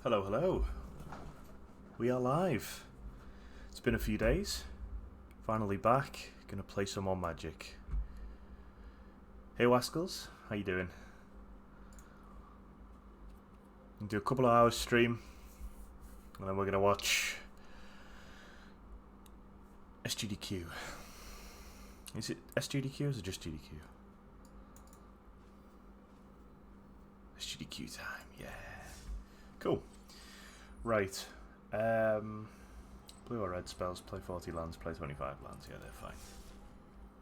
Hello, hello. We are live. It's been a few days. Finally back. Gonna play some more Magic. Hey Waskels, how you doing? Gonna do a couple of hours stream, and then we're gonna watch SGDQ. Is it SGDQ or is it just GDQ? SGDQ time, yeah. Cool. Right. Blue or red spells, play 40 lands, play 25 lands. Yeah, they're fine.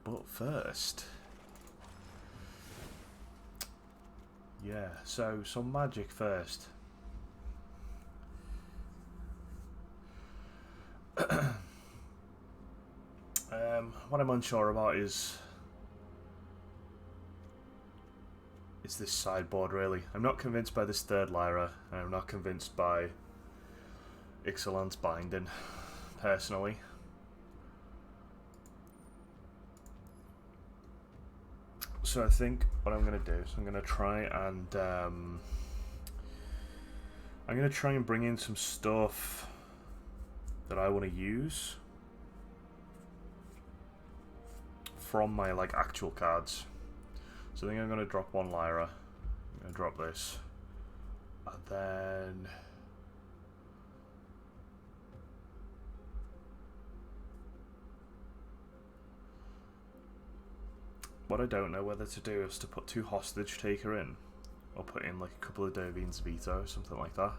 But first... yeah, so some Magic first. What I'm unsure about is this sideboard, really. I'm not convinced by this third Lyra, and I'm not convinced by Ixalan's Binding, personally. So I think what I'm going to do is I'm going to try and bring in some stuff that I want to use from my actual cards. So I think I'm going to drop one Lyra. I'm going to drop this. And then... what I don't know whether to do is to put 2 Hostage Taker in. Or put in a couple of Dovine's Veto or something like that.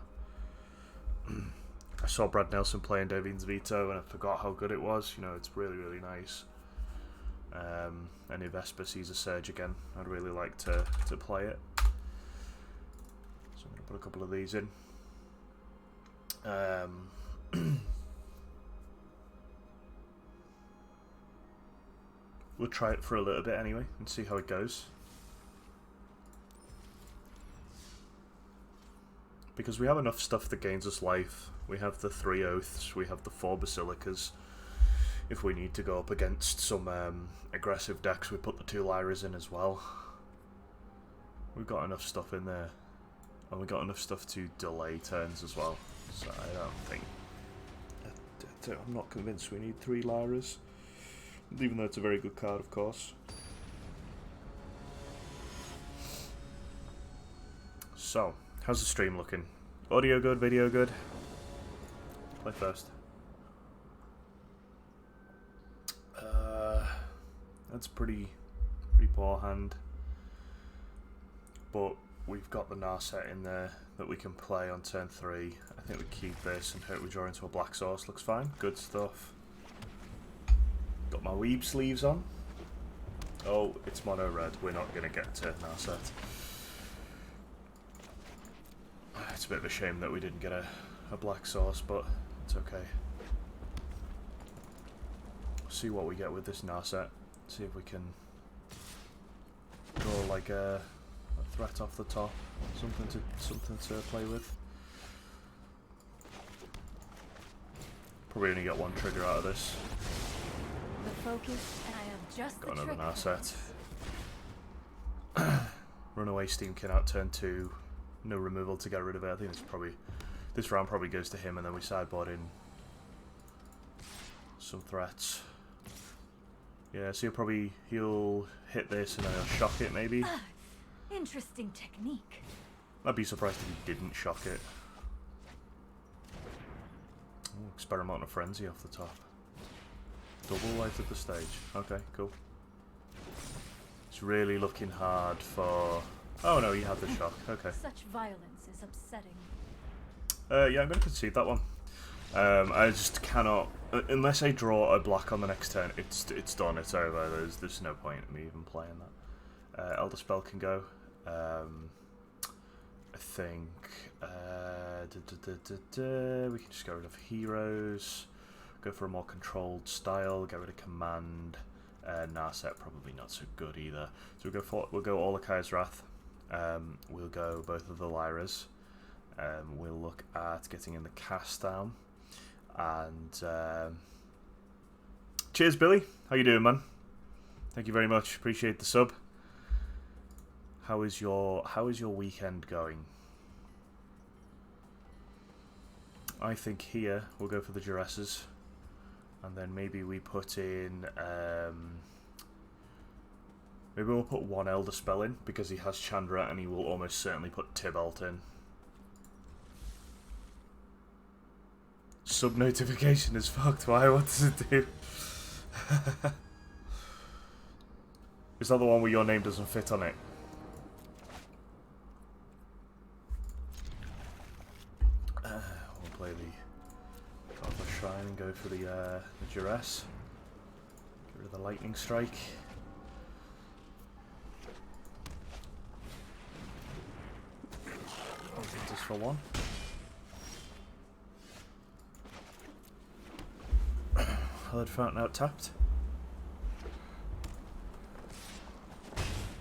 I saw Brad Nelson playing Dovine's Veto and I forgot how good it was. You know, it's really, really nice. And if Vesper sees a Surge again, I'd really like to play it. So I'm going to put a couple of these in. We'll try it for a little bit anyway and see how it goes. Because we have enough stuff that gains us life. We have the 3 Oaths, we have the 4 Basilicas. If we need to go up against some aggressive decks, we put the 2 Lyras in as well. We've got enough stuff in there. And we've got enough stuff to delay turns as well. So I don't think... I'm not convinced we need 3 Lyras. Even though it's a very good card, of course. So, how's the stream looking? Audio good, video good? Play first. That's pretty poor hand. But we've got the Narset in there that we can play on turn 3. I think we keep this and hope we draw into a black source. Looks fine. Good stuff. Got my Weeb sleeves on. Oh, it's mono red. We're not going to get to Narset. It's a bit of a shame that we didn't get a black source, but it's okay. See what we get with this Narset. See if we can draw a threat off the top. Something to play with. Probably only get 1 trigger out of this. The focus, and I have just got another Narset. Runaway Steamkin out turn 2. No removal to get rid of it. I think this round probably goes to him, and then we sideboard in some threats. Yeah, so he'll hit this and then he'll shock it maybe. Interesting technique. I'd be surprised if he didn't shock it. Ooh, Experimental Frenzy off the top. Double light at the stage. Okay, cool. It's really looking hard for... oh no, you had the shock. Okay. Such violence is upsetting. Yeah, I'm going to concede that one. I just cannot... unless I draw a black on the next turn, it's done, it's over. There's no point in me even playing that. Elder Spell can go. I think... we can just get rid of heroes. Go for a more controlled style. Get rid of command. Narset probably not so good either. So we'll go Olakai's Wrath. We'll go both of the Lyras. We'll look at getting in the cast down. And cheers, Billy. How you doing, man? Thank you very much. Appreciate the sub. How is your weekend going? I think here we'll go for the Duresses. And then maybe we put in... maybe we'll put one Elder Spell in, because he has Chandra, and he will almost certainly put Tybalt in. Sub-notification is fucked. Why? What does it do? Is that the one where your name doesn't fit on it? We'll play the Copper Shrine and go for the Duress. Get rid of the Lightning Strike. Just for one. Hallowed Fountain out tapped.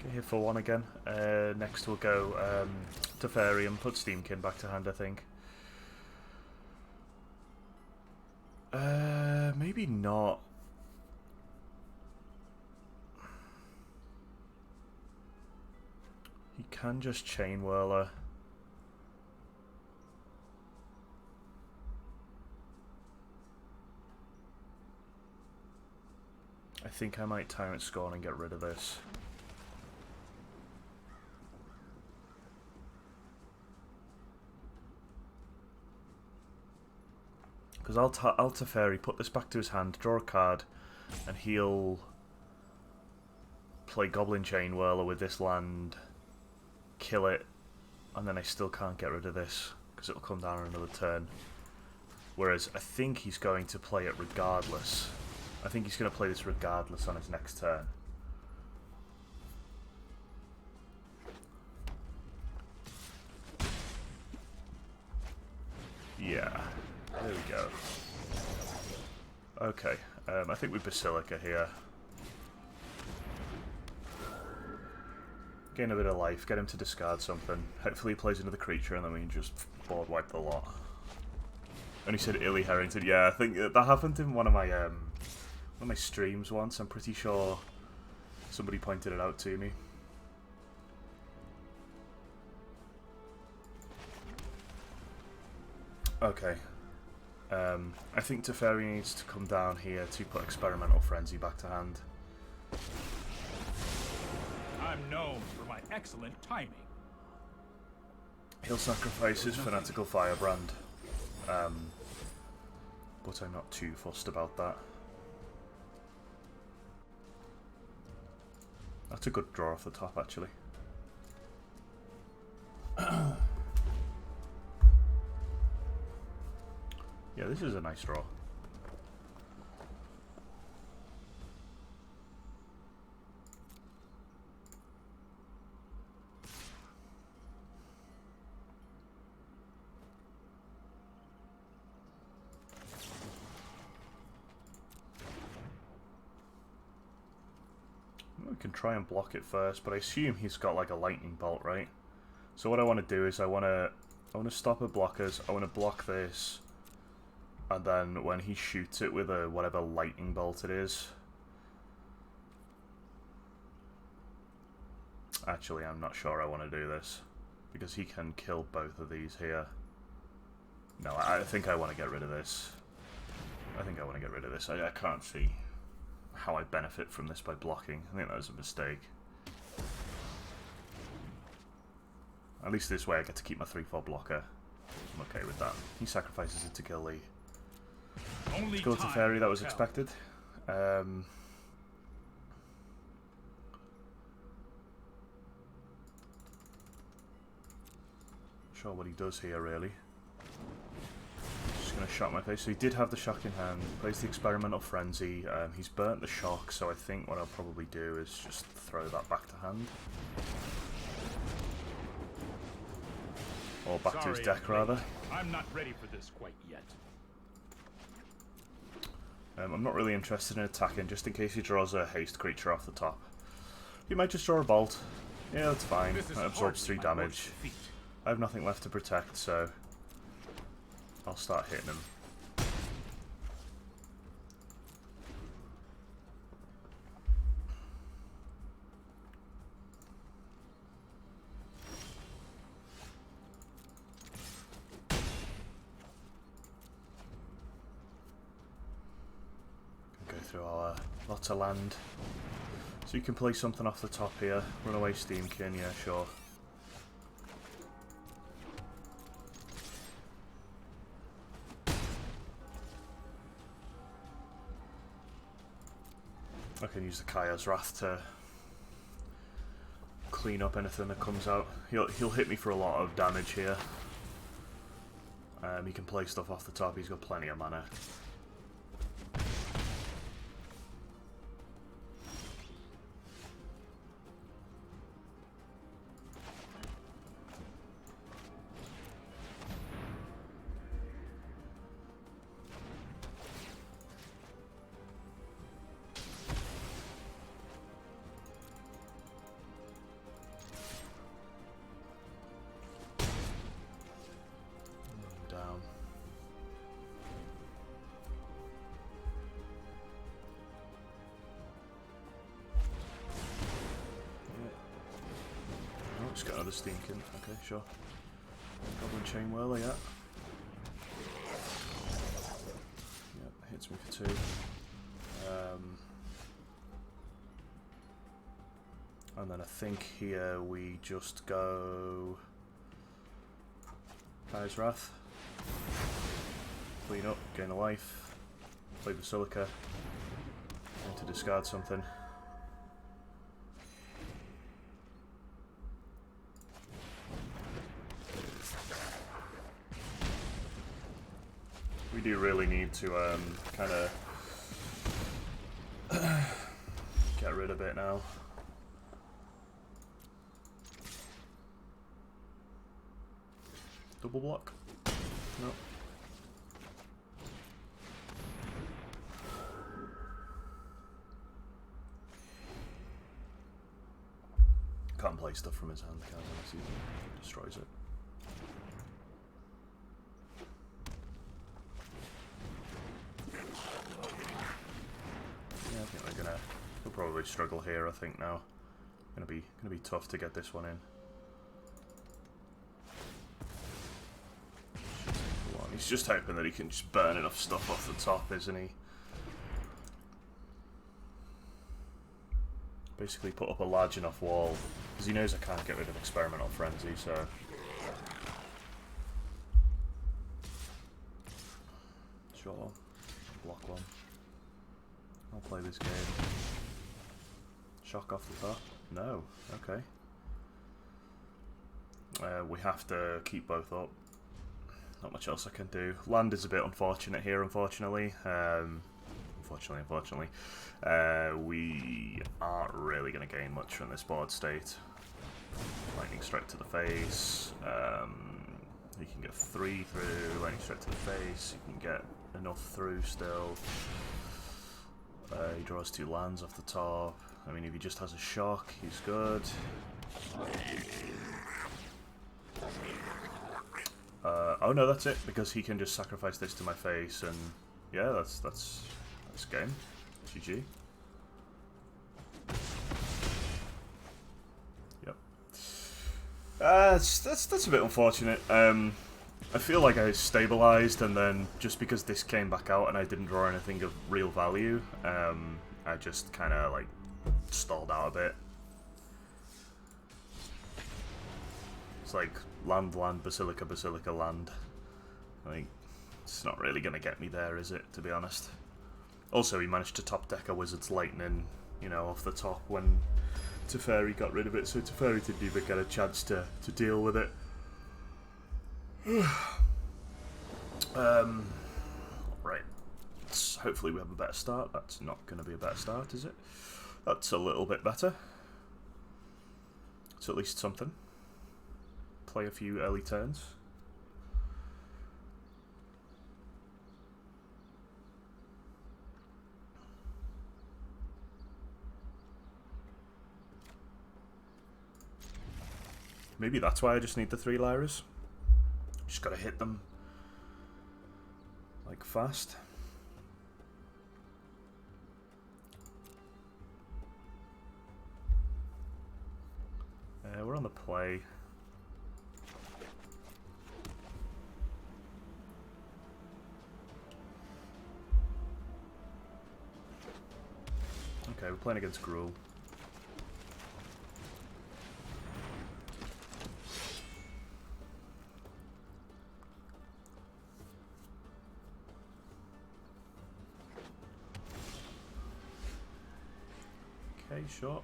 Get here for one again. Next we'll go to Fairy and put Steamkin back to hand, I think. Maybe not. He can just Chain Whirler. I think I might Tyrant Scorn and get rid of this. Because I'll Teferi, put this back to his hand, draw a card, and he'll play Goblin Chain Whirler with this land, kill it, and then I still can't get rid of this, because it'll come down on another turn. Whereas I think he's going to play it regardless. I think he's going to play this regardless on his next turn. Yeah, there we go. Okay, I think we Basilica here. Gain a bit of life, get him to discard something. Hopefully he plays another creature and then we can just board wipe the lot. And he said Illy Harrington. Yeah, I think that happened in one of my streams once. I'm pretty sure somebody pointed it out to me. Okay. I think Teferi needs to come down here to put Experimental Frenzy back to hand. I'm known for my excellent timing. He'll sacrifice his Fanatical Firebrand. But I'm not too fussed about that. That's a good draw off the top, actually. Yeah, this is a nice draw. We can try and block it first, but I assume he's got like a lightning bolt, right? So what I want to do is I want to stop her blockers. I want to block this, and then when he shoots it with a whatever lightning bolt it is. Actually, I'm not sure I want to do this because he can kill both of these here. No, I think I want to get rid of this. I think I want to get rid of this. I can't see how I benefit from this by blocking. I think that was a mistake. At least this way I get to keep my 3/4 blocker. I'm okay with that. He sacrifices it to kill the... To go to Fairy, that was expected. Sure what he does here, really. Just going to shock my face. So he did have the shock in hand. Plays the Experimental Frenzy. He's burnt the shock, so I think what I'll probably do is just throw that back to hand. Or back to his deck, rather. I'm not ready for this quite yet. I'm not really interested in attacking, just in case he draws a haste creature off the top. He might just draw a bolt. Yeah, that's fine. That absorbs 3 damage. I have nothing left to protect, so I'll start hitting him. through our lots of land. So you can play something off the top here. Runaway Steamkin, yeah, sure. I can use the Kaya's Wrath to clean up anything that comes out. He'll hit me for a lot of damage here. He can play stuff off the top. He's got plenty of mana. Just got another Steamkin. Okay, sure. Goblin Chain Whirler, yeah. Yep, hits me for 2. And then I think here we just go Kaya's Wrath. Clean up, gain a life. Play Basilica. And to discard something. We do really need to kind of get rid of it now. Double block? No. Can't play stuff from his hand, can he? Unless he destroys it. Yeah, I think we'll probably struggle here. I think now, gonna be tough to get this one in. He's just hoping that he can just burn enough stuff off the top, isn't he? Basically put up a large enough wall, because he knows I can't get rid of Experimental Frenzy, so... Sure, block one. I'll play this game. Shock off the top? No, okay. We have to keep both up. Not much else I can do. Land is a bit unfortunate here, unfortunately. Unfortunately. We aren't really going to gain much from this board state. Lightning Strike to the face. You can get 3 through. Lightning Strike to the face. You can get enough through still. He draws 2 lands off the top. I mean, if he just has a shock, he's good. Oh no, that's it, because he can just sacrifice this to my face, and yeah, that's game. GG. Yep. That's a bit unfortunate. I feel like I stabilized, and then just because this came back out and I didn't draw anything of real value, I just kind of like stalled out a bit. It's like land, Basilica, land. Like, it's not really going to get me there, is it, to be honest? Also, he managed to top deck a Wizard's Lightning, you know, off the top when Teferi got rid of it, so Teferi didn't even get a chance to deal with it. Right. Hopefully we have a better start. That's not going to be a better start, is it? That's a little bit better. It's at least something. Play a few early turns. Maybe that's why I just need the 3 Lyras. Just gotta hit them like fast. We're on the play. playing against Gruul. Okay, sure.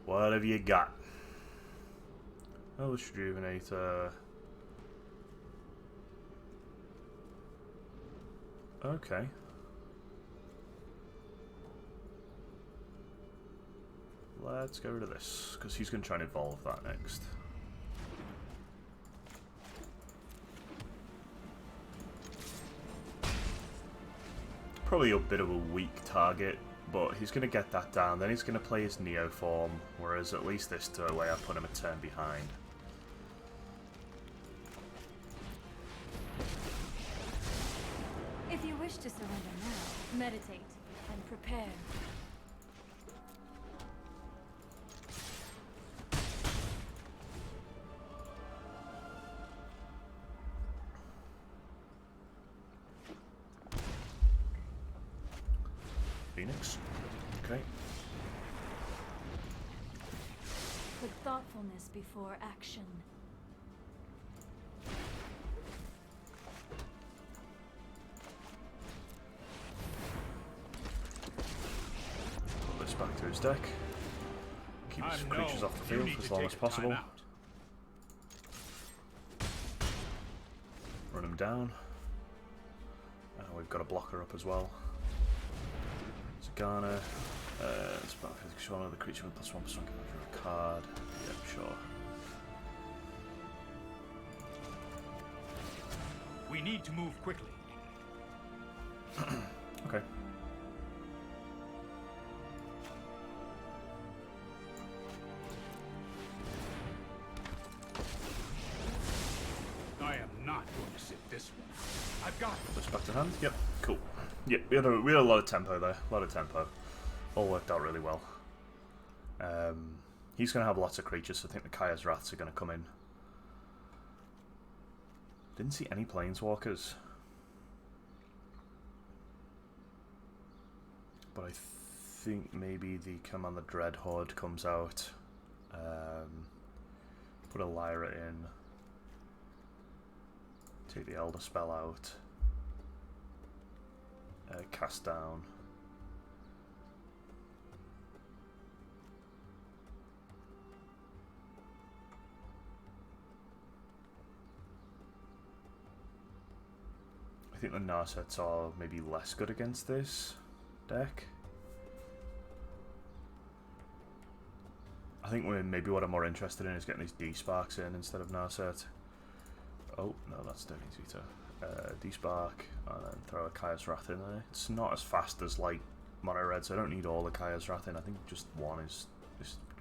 What have you got? Oh, let's rejuvenate. Okay. Let's get rid of this, because he's going to try and evolve that next. Probably a bit of a weak target, but he's going to get that down. Then he's going to play his Neo form, whereas at least this way I put him a turn behind. If you wish to surrender now, meditate and prepare. Phoenix. Okay. Put thoughtfulness before action. Put this back to his deck. Keep his creatures off the field for as long as possible. Run him down. We've got a blocker up as well. Ghana, it's about show another creature with +1/+1 can draw a card. Yep, sure. We need to move quickly. Okay. I am not going to sit this one. I've got it. Put this back to hand. Yep, cool. Yeah, we had a lot of tempo there. A lot of tempo. All worked out really well. He's going to have lots of creatures, so I think the Kaya's Wraths are going to come in. Didn't see any Planeswalkers. But I think maybe the Command the Dreadhorde comes out. Put a Lyra in. Take the Elder Spell out. Cast down. I think the Narsets are maybe less good against this deck. I think maybe what I'm more interested in is getting these D-Sparks in instead of Narset. Oh, no, that's definitely Zeta. D-Spark, and then throw a Kaya's Wrath in there. It's not as fast as like Mono Red, so I don't need all the Kaya's Wrath in. I think just one is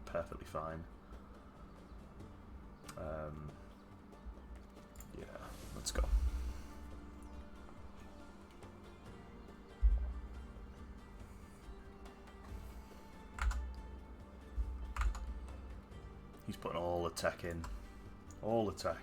perfectly fine. Yeah, let's go. He's putting all the tech in. All the tech.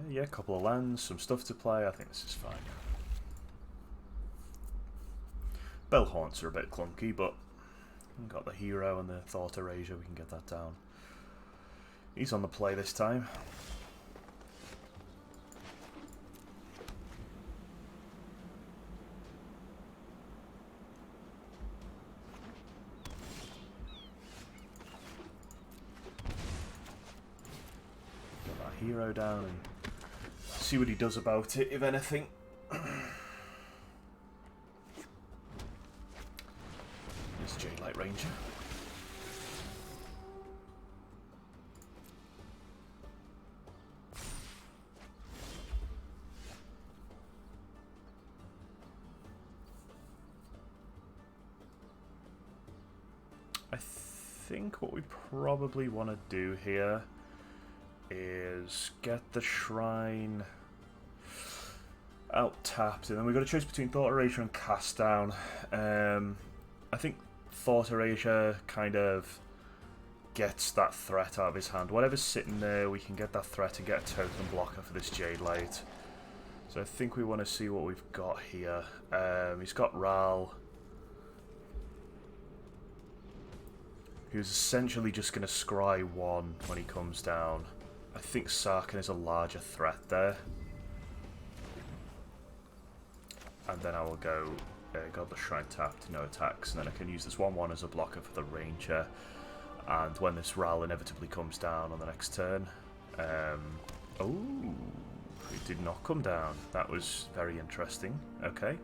Yeah, a couple of lands, some stuff to play. I think this is fine. Bell Haunts are a bit clunky, but we've got the Hero and the Thought Erasure. We can get that down. He's on the play this time. Get that Hero down and See what he does about it, if anything. There's Jade Light Ranger. I think what we probably want to do here is get the shrine out tapped, and then we've got a choice between Thought Erasure and Cast Down. I think Thought Erasure kind of gets that threat out of his hand. Whatever's sitting there, we can get that threat and get a token blocker for this Jade Light. So I think we want to see what we've got here. He's got Ral, who's essentially just going to scry 1 when he comes down. I think Sarkin is a larger threat there. And then I will go, got the Shrine tapped, no attacks, and then I can use this 1-1 as a blocker for the Ranger. And when this Ral inevitably comes down on the next turn... oh, it did not come down. That was very interesting. Okay.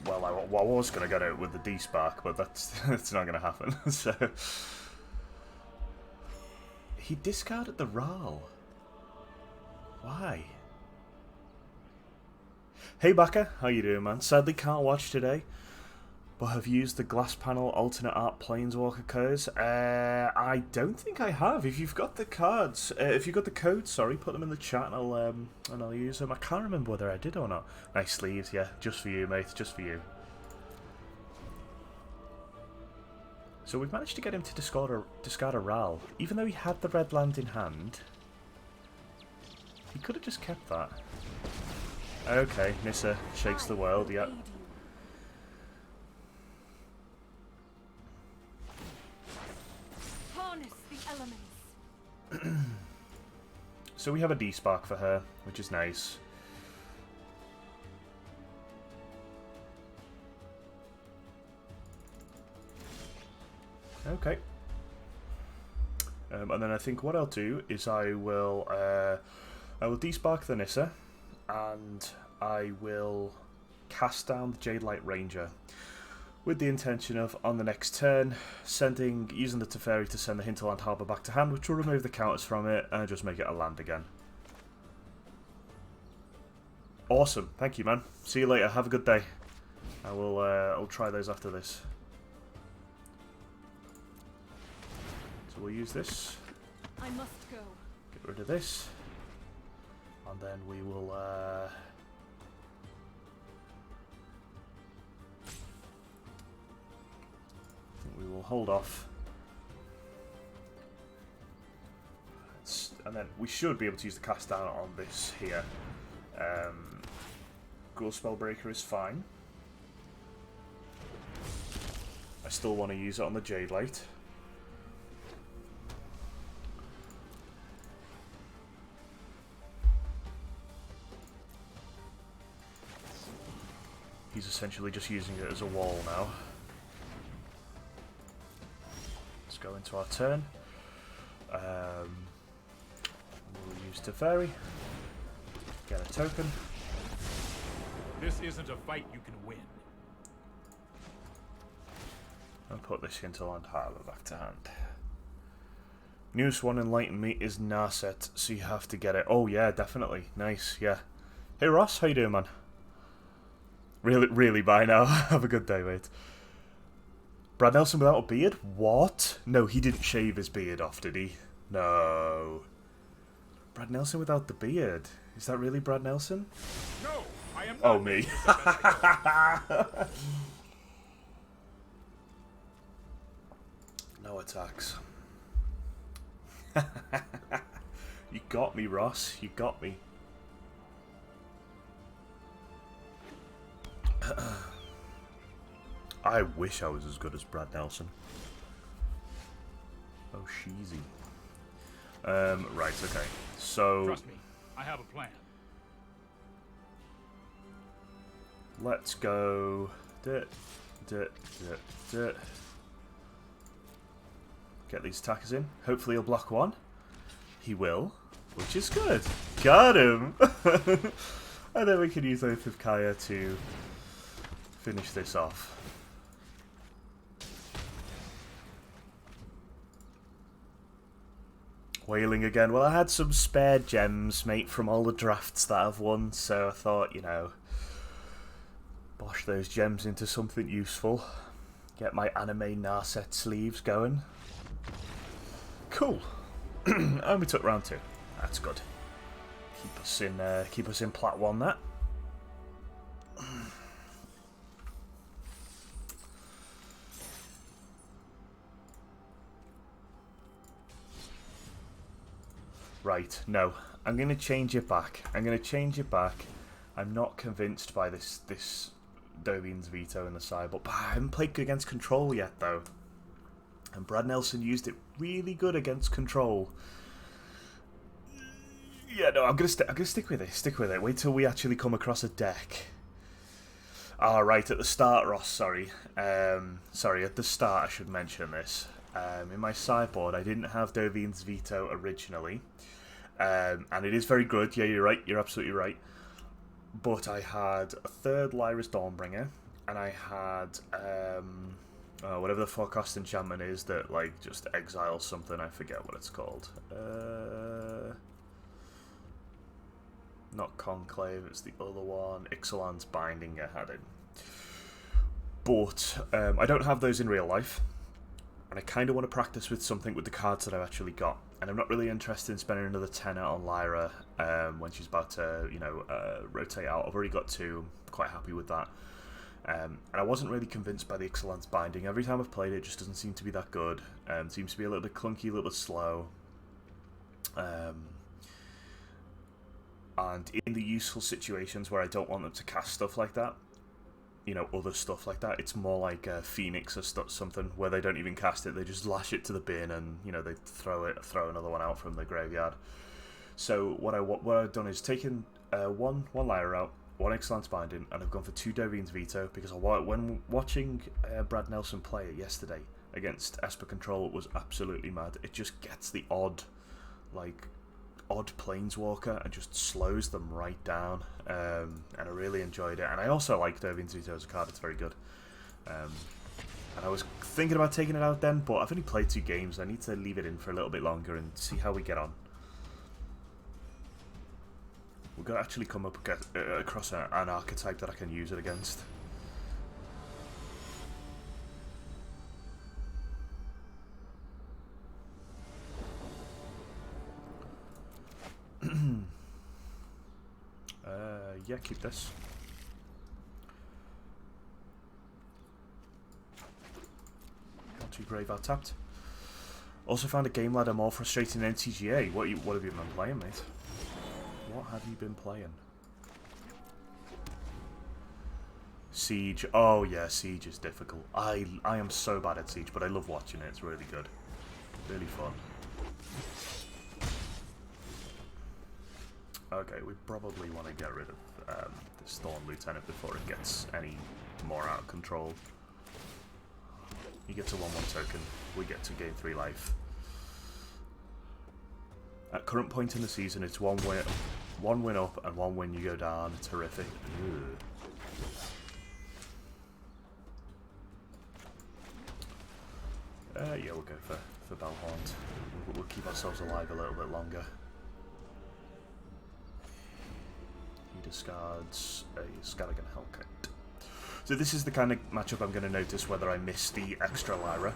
Well, I was going to get out with the D-Spark, but that's not going to happen. So he discarded the Ral. Why? Hey Baka, how you doing, man? Sadly can't watch today, but have used the glass panel alternate art Planeswalker codes. I don't think I have. If you've got the cards, if you've got the codes, sorry, put them in the chat and I'll use them. I can't remember whether I did or not. Nice sleeves, yeah, just for you, mate, just for you. So we've managed to get him to discard a Ral, even though he had the red land in hand. He could have just kept that. Okay, Nissa shakes the world, yep. Harness the elements. So we have a D-Spark for her, which is nice. Okay. And then I think what I'll do is I will D-Spark the Nissa, and I will cast down the Jade Light Ranger with the intention of, on the next turn, using the Teferi to send the Hinterland Harbour back to hand, which will remove the counters from it and just make it a land again. Awesome, thank you, man. See you later. Have a good day. I'll try those after this. So we'll use this. I must go. Get rid of this. And then we will I think we will hold off. And then we should be able to use the cast down on this here. Ghoul Spellbreaker is fine. I still want to use it on the Jade Light. He's essentially just using it as a wall now. Let's go into our turn. We'll use Teferi. Get a token. This isn't a fight you can win. And put this Hinterland Harbour back to hand. Newest one, Enlighten Me, is Narset, so you have to get it. Oh yeah, definitely. Nice, yeah. Hey Ross, how you doing, man? Really, bye now. Have a good day, mate. Brad Nelson without a beard? What? No, he didn't shave his beard off, did he? No. Brad Nelson without the beard. Is that really Brad Nelson? No, I am not. Oh, me. No attacks. You got me, Ross. You got me. I wish I was as good as Brad Nelson. Oh, sheezy. Right, okay. So Trust me, I have a plan. Let's get Get these attackers in. Hopefully he'll block one. He will, which is good. Got him! And then we can use Oath of Kaya to finish this off. Wailing again. Well, I had some spare gems, mate, from all the drafts that I've won, so I thought, you know, bosh those gems into something useful. Get my anime Narset sleeves going. Cool. And we took round 2. That's good. Keep us in plat 1, that. Right, no. I'm going to change it back. I'm not convinced by this Dovian's veto in the sideboard. But I haven't played against control yet, though. And Brad Nelson used it really good against control. Yeah, no, I'm gonna stick with it. Stick with it. Wait till we actually come across a deck. Ah, right, at the start, Ross. Sorry, at the start I should mention this. In my sideboard, I didn't have Dovian's veto originally, and it is very good. Yeah, you're right. You're absolutely right. But I had a 3rd Lyra's Dawnbringer, and I had whatever the forecast enchantment is that like just exiles something. I forget what it's called. Not Conclave, it's the other one. Ixalan's Binding I had in. But I don't have those in real life. And I kind of want to practice with something with the cards that I've actually got. And I'm not really interested in spending another tenner on Lyra when she's about to, you know, rotate out. I've already got 2. I'm quite happy with that. And I wasn't really convinced by the Ixalan's Binding. Every time I've played it, it just doesn't seem to be that good. Seems to be a little bit clunky, a little bit slow. And in the useful situations where I don't want them to cast stuff like that, you know, other stuff like that, it's more like Phoenix or something where they don't even cast it, they just lash it to the bin and, you know, they throw another one out from the graveyard. So what I've done is taken one Lyra out, 1 Ixalan's Binding, and I've gone for 2 Dovian's Veto, because when watching Brad Nelson play it yesterday against Esper Control, it was absolutely mad. It just gets the odd Planeswalker and just slows them right down, and I really enjoyed it. And I also like Dovian's Veto as a card, it's very good. And I was thinking about taking it out then, but I've only played 2 games, I need to leave it in for a little bit longer and see how we get on. We're going to actually come up across an archetype that I can use it against. Yeah, keep this. Got 2 graveyard tapped. Also found a game ladder more frustrating than MTGA. What have you been playing, mate? What have you been playing? Siege. Oh yeah, Siege is difficult. I am so bad at Siege, but I love watching it. It's really good. Really fun. Okay, we probably want to get rid of this Thorn Lieutenant before it gets any more out of control. He gets a 1/1 token. We get to gain 3 life. At current point in the season, it's 1 win up and 1 win you go down. It's horrific. Yeah, we'll go for Bellhorn. We'll keep ourselves alive a little bit longer. He discards a Scattergun Hellkite. So this is the kind of matchup I'm going to notice whether I miss the extra Lyra.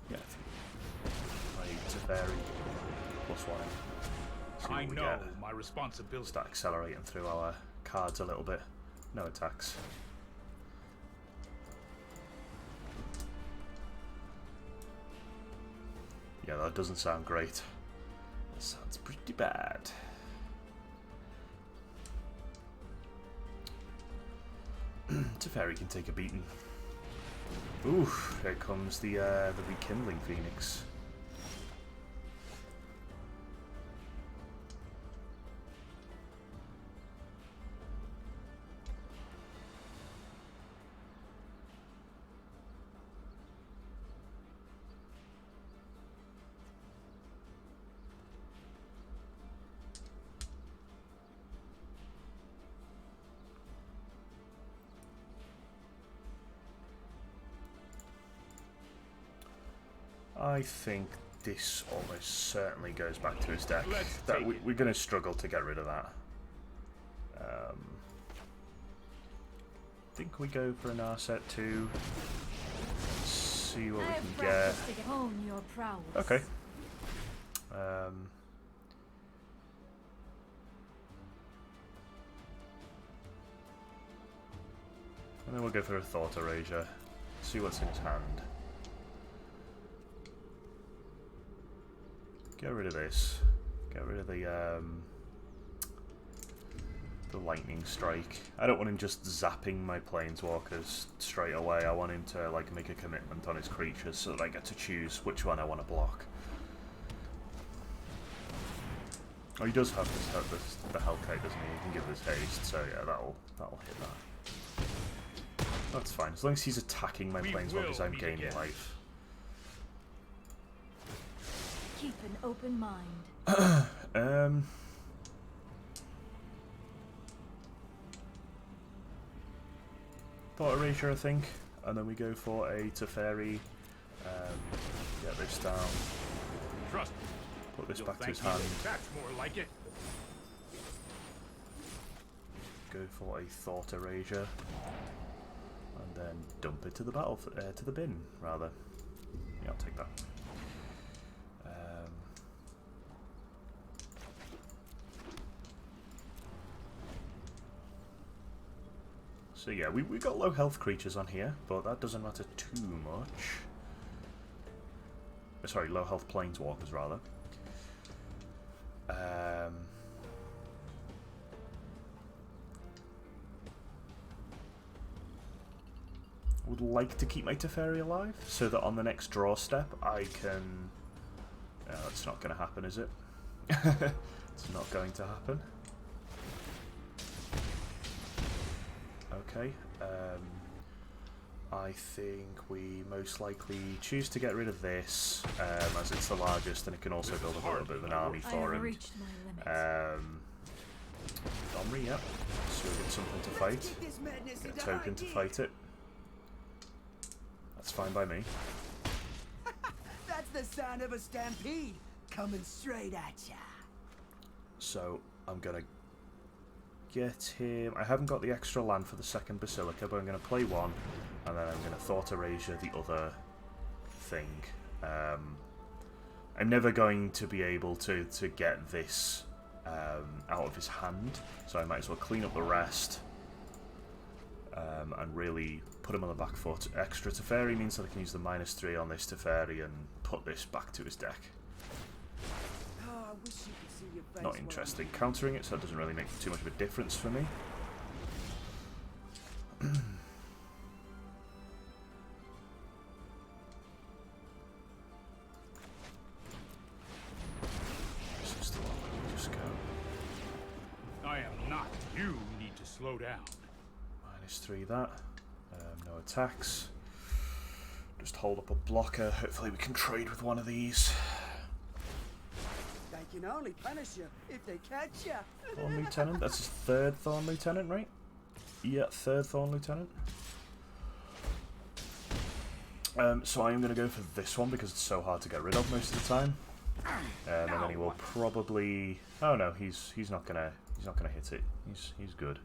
Yeah, to vary +1. I know my responsibility. Start accelerating through our cards a little bit. No attacks. Yeah, that doesn't sound great. That sounds pretty bad. Teferi can take a beating. Oof, here comes the Rekindling Phoenix. I think this almost certainly goes back to his deck. We're going to struggle to get rid of that. I think we go for an Narset too. See what we can get. Okay. And then we'll go for a Thought Erasure. See what's in his hand. Get rid of this. Get rid of the Lightning Strike. I don't want him just zapping my Planeswalkers straight away. I want him to like make a commitment on his creatures so that I get to choose which one I want to block. Oh, he does have the Hellkite, doesn't he? He can give us haste, so yeah, that'll hit that. That's fine. As long as he's attacking my Planeswalkers, I'm gaining life. Keep an open mind. Thought Erasure, I think, and then we go for a Teferi. Get this down. Trust. Put this back to his hand. That's more like it. Go for a Thought Erasure, and then dump it to the to the bin, rather. Yeah, I'll take that. So yeah, we got low health creatures on here, but that doesn't matter too much. Sorry, low health Planeswalkers, rather. Would like to keep my Teferi alive, so that on the next draw step I can... that's not going to happen, is it? It's not going to happen. Okay, I think we most likely choose to get rid of this, as it's the largest and it can also build a little bit of an army for him. Domri, yep. So we get something to fight. Get a token to fight it. That's fine by me. That's the sound of a stampede coming straight at ya. So I'm gonna get him. I haven't got the extra land for the second Basilica, but I'm gonna play one, and then I'm gonna Thought Erasure the other thing. I'm never going to be able to get this out of his hand, so I might as well clean up the rest and really put him on the back foot. Extra Teferi means that I can use the -3 on this Teferi and put this back to his deck. Not interested in countering it, so it doesn't really make too much of a difference for me. Just go. I am not. You need to slow down. -3 that. No attacks. Just hold up a blocker. Hopefully we can trade with one of these. They can only punish you if they catch you. Thorn Lieutenant. That's his third Thorn Lieutenant, right? Yeah, third Thorn Lieutenant. So I am going to go for this one because it's so hard to get rid of most of the time. And then he will probably... Oh no, he's not gonna hit it. He's good.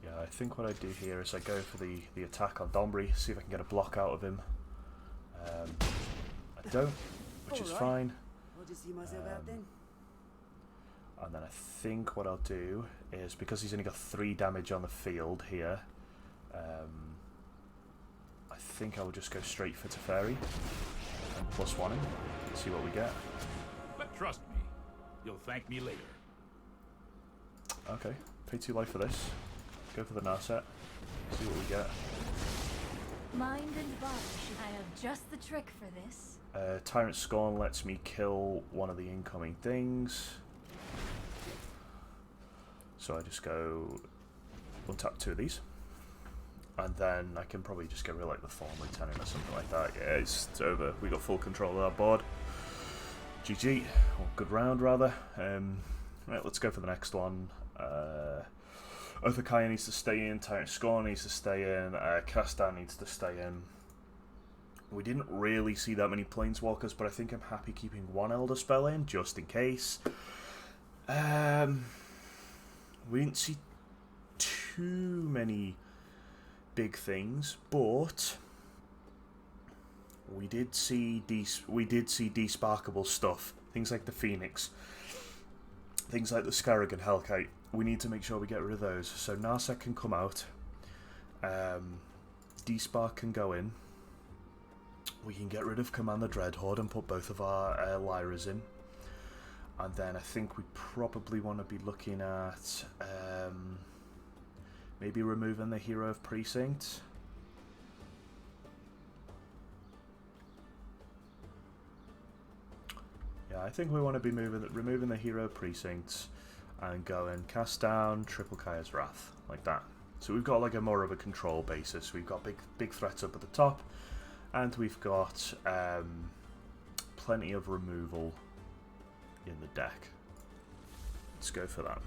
Yeah, I think what I do here is I go for the attack on Domri, see if I can get a block out of him. I don't, which is fine. I'll just see myself out then. And then I think what I'll do is, because he's only got 3 damage on the field here, I think I will just go straight for Teferi and +1 him and see what we get. But trust me, you'll thank me later. Okay, pay 2 life for this. Go for the Narset. See what we get. Mind and body. I have just the trick for this. Tyrant Scorn lets me kill one of the incoming things. So I just go untap 2 of these. And then I can probably just get rid of like the Thorn Lieutenant or something like that. Yeah, it's over. We got full control of our board. GG, or good round rather. Right, let's go for the next one. Othakaya needs to stay in, Tyrant Scorn needs to stay in, Kastan needs to stay in. We didn't really see that many Planeswalkers, but I think I'm happy keeping one Elder Spell in, just in case. We didn't see too many big things, but we did see desparkable stuff. Things like the Phoenix, things like the Scarab and Hellkite. We need to make sure we get rid of those. So Narset can come out. Despark can go in. We can get rid of Commander Dreadhorde and put both of our Lyras in. And then I think we probably want to be looking at maybe removing the Hero of Precinct. Yeah, I think we want to be removing the Hero Precincts and going cast down Triple Kaya's Wrath, like that. So we've got like a more of a control basis. We've got big threats up at the top, and we've got plenty of removal in the deck. Let's go for that.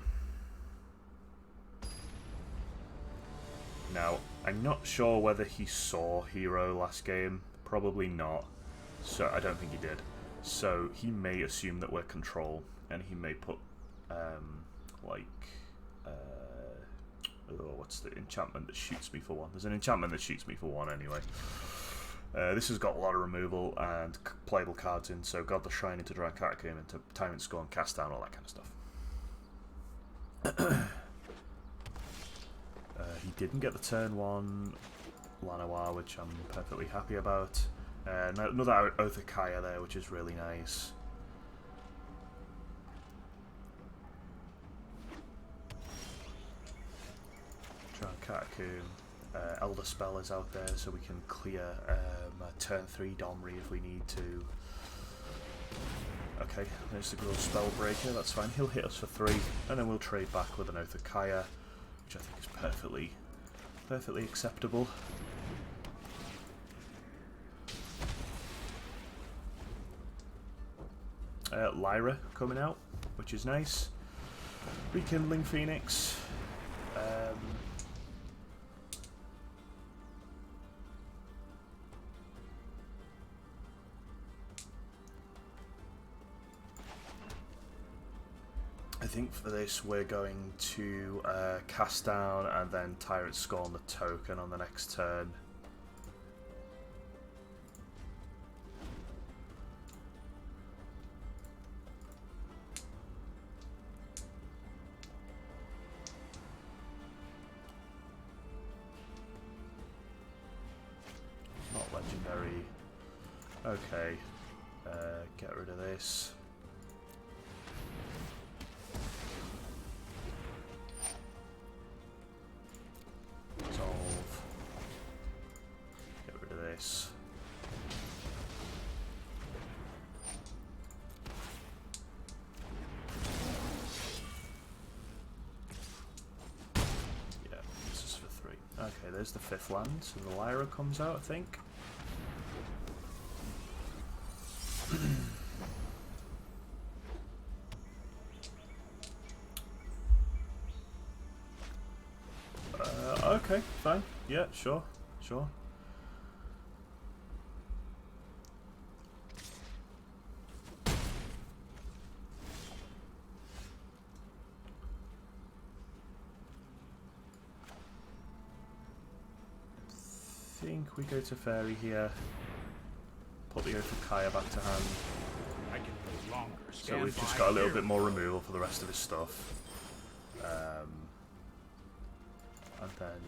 Now, I'm not sure whether he saw Hero last game. Probably not. So I don't think he did. So he may assume that we're control, and he may put what's the enchantment that shoots me for one? There's an enchantment that shoots me for one anyway. This has got a lot of removal and playable cards in, so God the Shrine into Dry Catacomb, into Tyrant Scorn, cast down, all that kind of stuff. He didn't get the turn 1 Llanowar, which I'm perfectly happy about. Another Othakaya there, which is really nice. Dry Catacomb. Elder Spell is out there, so we can clear a turn 3 Domri if we need to. Okay, there's the Gruul Spellbreaker, that's fine. He'll hit us for 3, and then we'll trade back with an Othakaya, which I think is perfectly acceptable. Lyra coming out, which is nice. Rekindling Phoenix. I think for this we're going to cast down and then Tyrant Scorn the token on the next turn. Not legendary. Okay, get rid of this. Resolve. Get rid of this. Yeah, this is for 3. Okay, there's the 5th land, so the Lyra comes out, I think. Okay, fine. Yeah, sure. I think we go to Fairy here. Put the Othakaya back to hand. I can no longer So we've just got a little bit more removal for the rest of his stuff. And then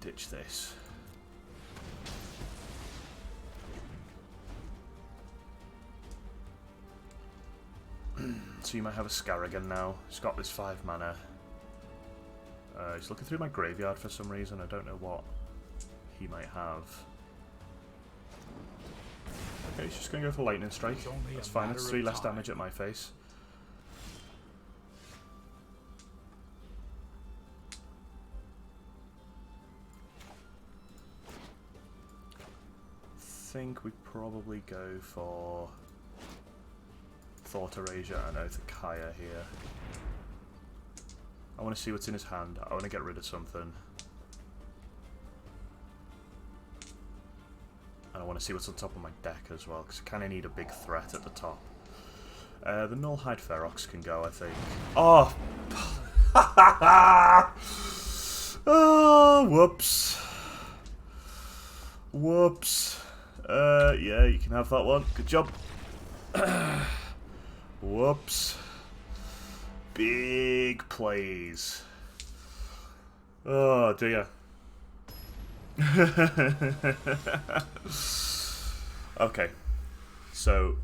ditch this. So you might have a Scarrigan now. He's got this 5 mana. He's looking through my graveyard for some reason. I don't know what he might have. Okay, he's just going to go for Lightning Strike. That's fine. It's 3 less damage at my face. I think we probably go for Thought Erasure and Oath of Kaya here. I want to see what's in his hand. I want to get rid of something. And I want to see what's on top of my deck as well, because I kind of need a big threat at the top. The Nullhide Ferox can go, I think. Oh! Oh, whoops. Whoops. Yeah, you can have that one. Good job. Whoops. Big plays. Oh, dear. Okay. So,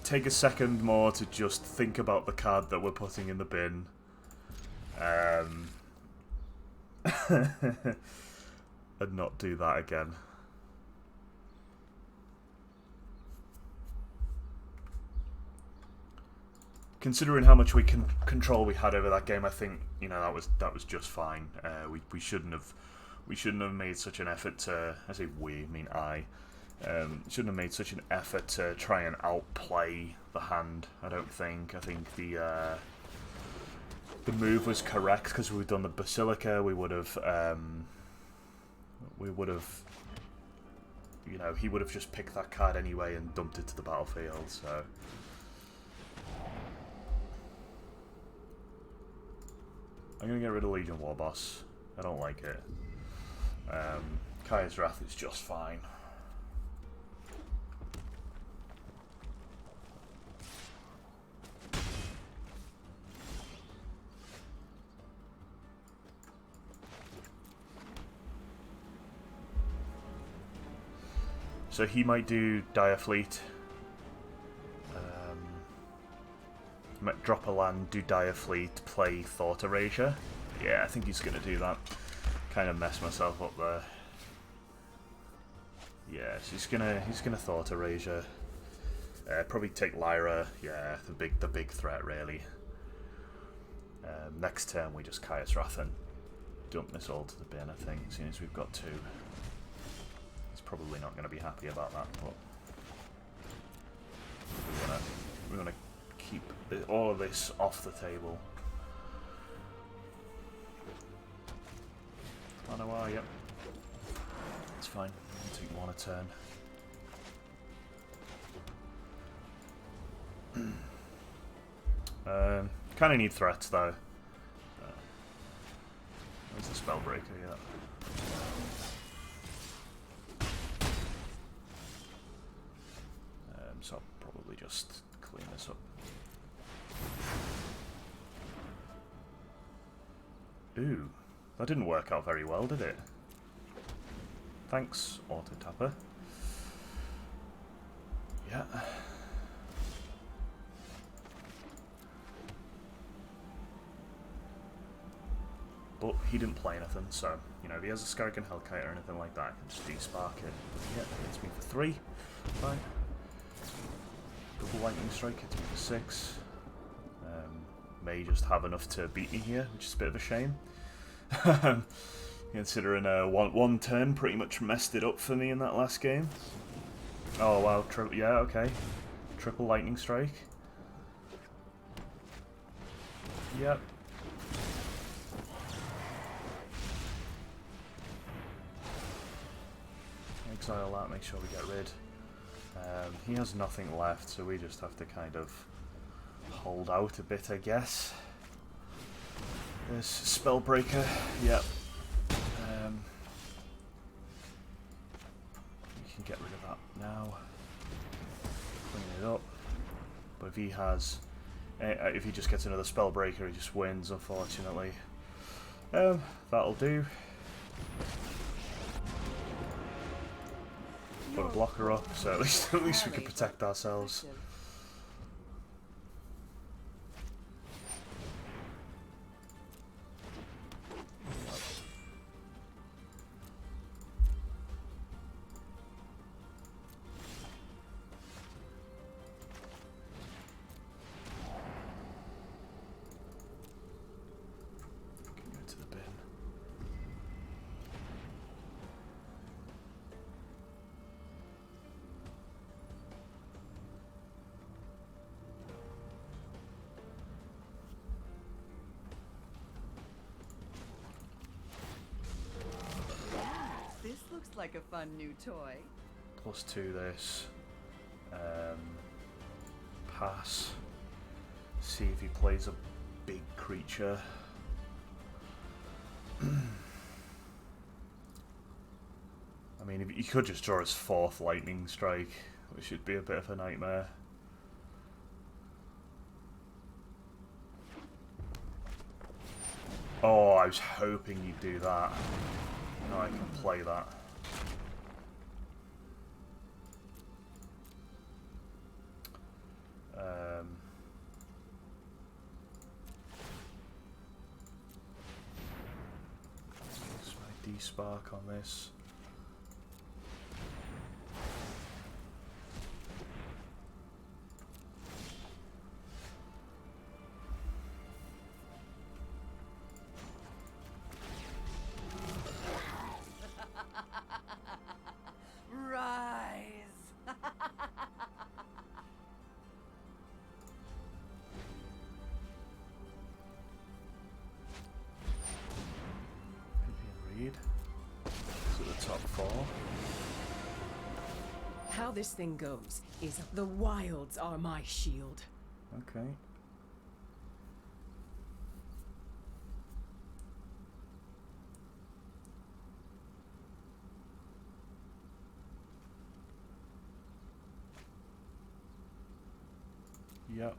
take a second more to just think about the card that we're putting in the bin. And not do that again. Considering how much control we had over that game, I think, you know, that was just fine. We shouldn't have made such an effort to. I say we, I mean I. Shouldn't have made such an effort to try and outplay the hand. I don't think. I think the move was correct, because we'd done the Basilica. We would have. You know, he would have just picked that card anyway and dumped it to the battlefield. So. I'm gonna get rid of Legion War Boss. I don't like it. Kaya's Wrath is just fine. So he might do Dire Fleet. Might drop a land, do Dire Fleet, play Thought Erasure. Yeah, I think he's going to do that. Kind of mess myself up there. Yeah, so he's gonna Thought Erasure. Probably take Lyra. Yeah, the big threat really. Next turn we just Kaya's Wrath and dump this all to the bin. I think, seeing as we've got 2. He's probably not going to be happy about that, but we want to keep all of this off the table. Manowar, yep. It's fine. I'll take 1 a turn. Kind of need threats though. Where's the Spellbreaker? Yeah. So I'll probably just clean this up. Ooh, that didn't work out very well, did it? Thanks, Auto Tapper. Yeah. But he didn't play anything, so, you know, if he has a Scarrigan Hellkite or anything like that, I can just de-spark it. Yeah, hits me for 3. Fine. Double Lightning Strike hits me for 6. May just have enough to beat me here, which is a bit of a shame. Considering one turn pretty much messed it up for me in that last game. Oh wow, yeah, okay. Triple Lightning Strike. Yep. Exile that, make sure we get rid. He has nothing left, so we just have to kind of hold out a bit, I guess. There's Spellbreaker, yep. You can get rid of that now. Clean it up. But if he has, if he just gets another Spellbreaker, he just wins, unfortunately. That'll do. Put a blocker up, so at least we can protect ourselves. Looks like a fun new toy. +2 this. Pass. See if he plays a big creature. I mean, he could just draw his 4th lightning strike, which would be a bit of a nightmare. Oh, I was hoping you'd do that. Now I can play that. Use my D-Spark on this. Rise! Read. To the top 4. How this thing goes is the wilds are my shield. Okay. Yep.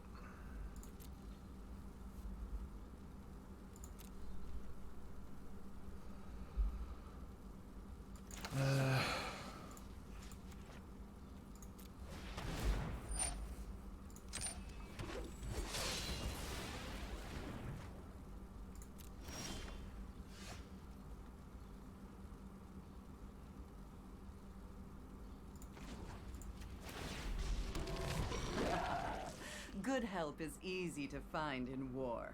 Good help is easy to find in war.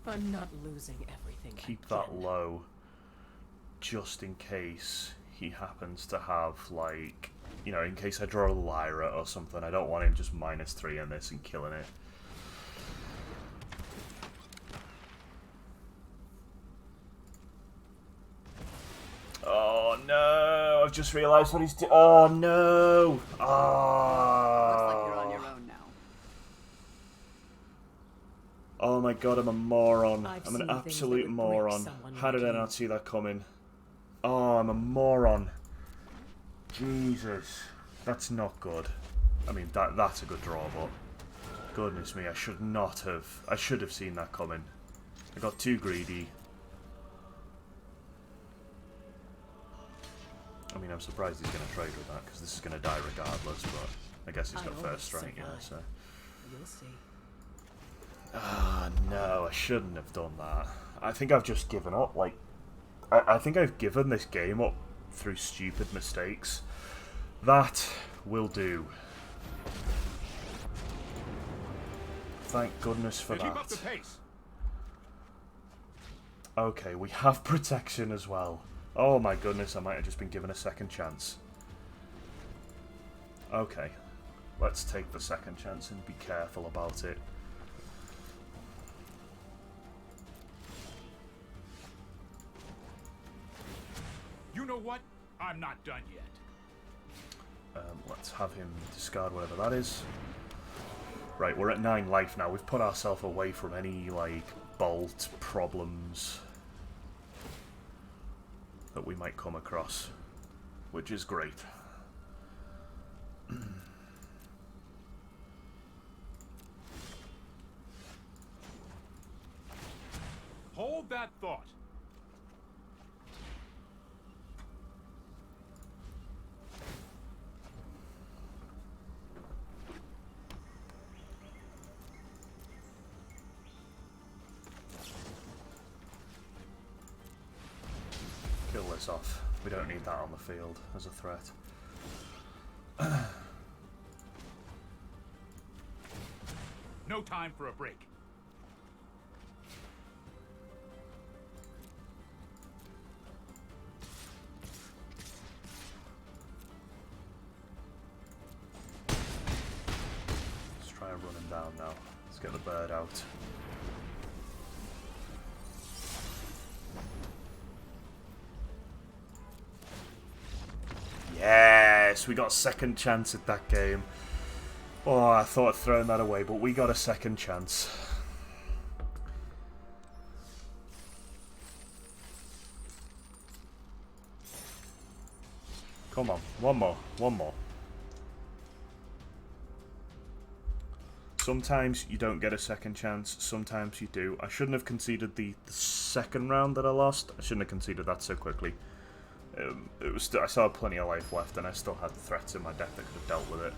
I'm not losing everything. Keep that low, just in case he happens to have, like, you know, in case I draw a Lyra or something. I don't want him just -3 in this and killing it. Oh no! I've just realised what he's doing. Oh no! Oh. Looks like you're on your own now. Oh my god, I'm a moron. I've I'm an seen things that absolute would break moron. someone How did I like not you. see that coming? Oh, I'm a moron. Jesus. That's not good. I mean, that's a good draw, but goodness me, I should have seen that coming. I got too greedy. I mean, I'm surprised he's going to trade with that, because this is going to die regardless, but I guess he's got I first always strike, yeah, survive. so... You'll see. Ah, no, I shouldn't have done that. I think I've just given up, like... I think I've given this game up through stupid mistakes. That will do. Thank goodness for Keep up the that. pace. Okay, we have protection as well. Oh my goodness, I might have just been given a second chance. Okay, let's take the second chance and be careful about it. You know what? I'm not done yet. Let's have him discard whatever that is. Right, we're at 9 life now. We've put ourselves away from any, like, bolt problems that we might come across, which is great. Hold that thought. Kill this off. We don't need that on the field as a threat. No time for a break. Let's try and run him down now. Let's get the bird out. Yes, we got a second chance at that game. Oh, I thought I'd thrown that away, but we got a second chance. Come on, one more, one more. Sometimes you don't get a second chance, sometimes you do. I shouldn't have conceded the second round that I lost. I shouldn't have conceded that so quickly. I still had plenty of life left, and I still had threats in my deck that could have dealt with it.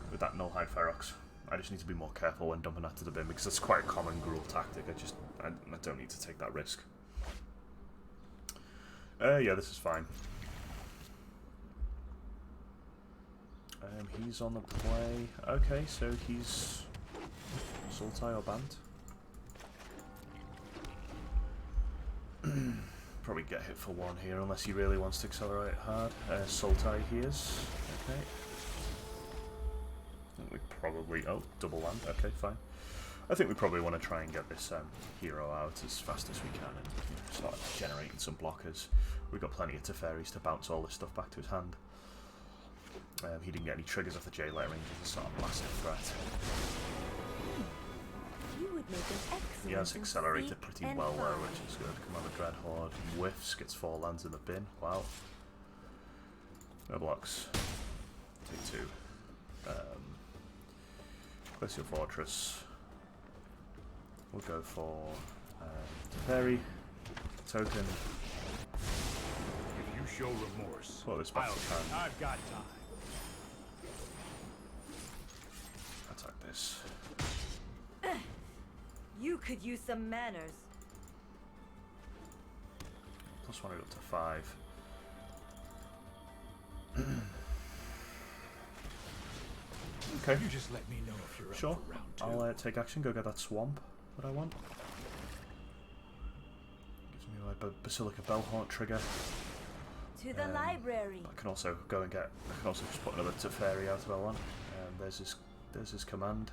With that null high Ferox. I just need to be more careful when dumping that to the bin, because that's quite a common Gruul tactic. I don't need to take that risk. Yeah, this is fine. He's on the play. Okay, so he's Sultai or Bant. Probably get hit for one here, unless he really wants to accelerate hard. Sultai he is. Okay. I think we probably... Oh, double land. Okay, fine. I think we probably want to try and get this hero out as fast as we can and start generating some blockers. We've got plenty of Teferis to bounce all this stuff back to his hand. He didn't get any triggers off the J-Layer range, it's a sort of massive threat. He has accelerated pretty well though, which is good. Commander Dreadhorde whiffs, gets 4 lands in the bin. Wow. No blocks. Take 2. Glacial Fortress. We'll go for Teferi. Token. If you show remorse, Put this back to hand. I've got time. Attack this. You could use some manners. Plus 1 up to 5. Okay. You just let me know if you're Sure. up for round 2. I'll take action, go get that swamp that I want. Gives me my Basilica Bellhaunt trigger. To the library. I can also go and get. I can also just put another Teferi out if I want. There's his command.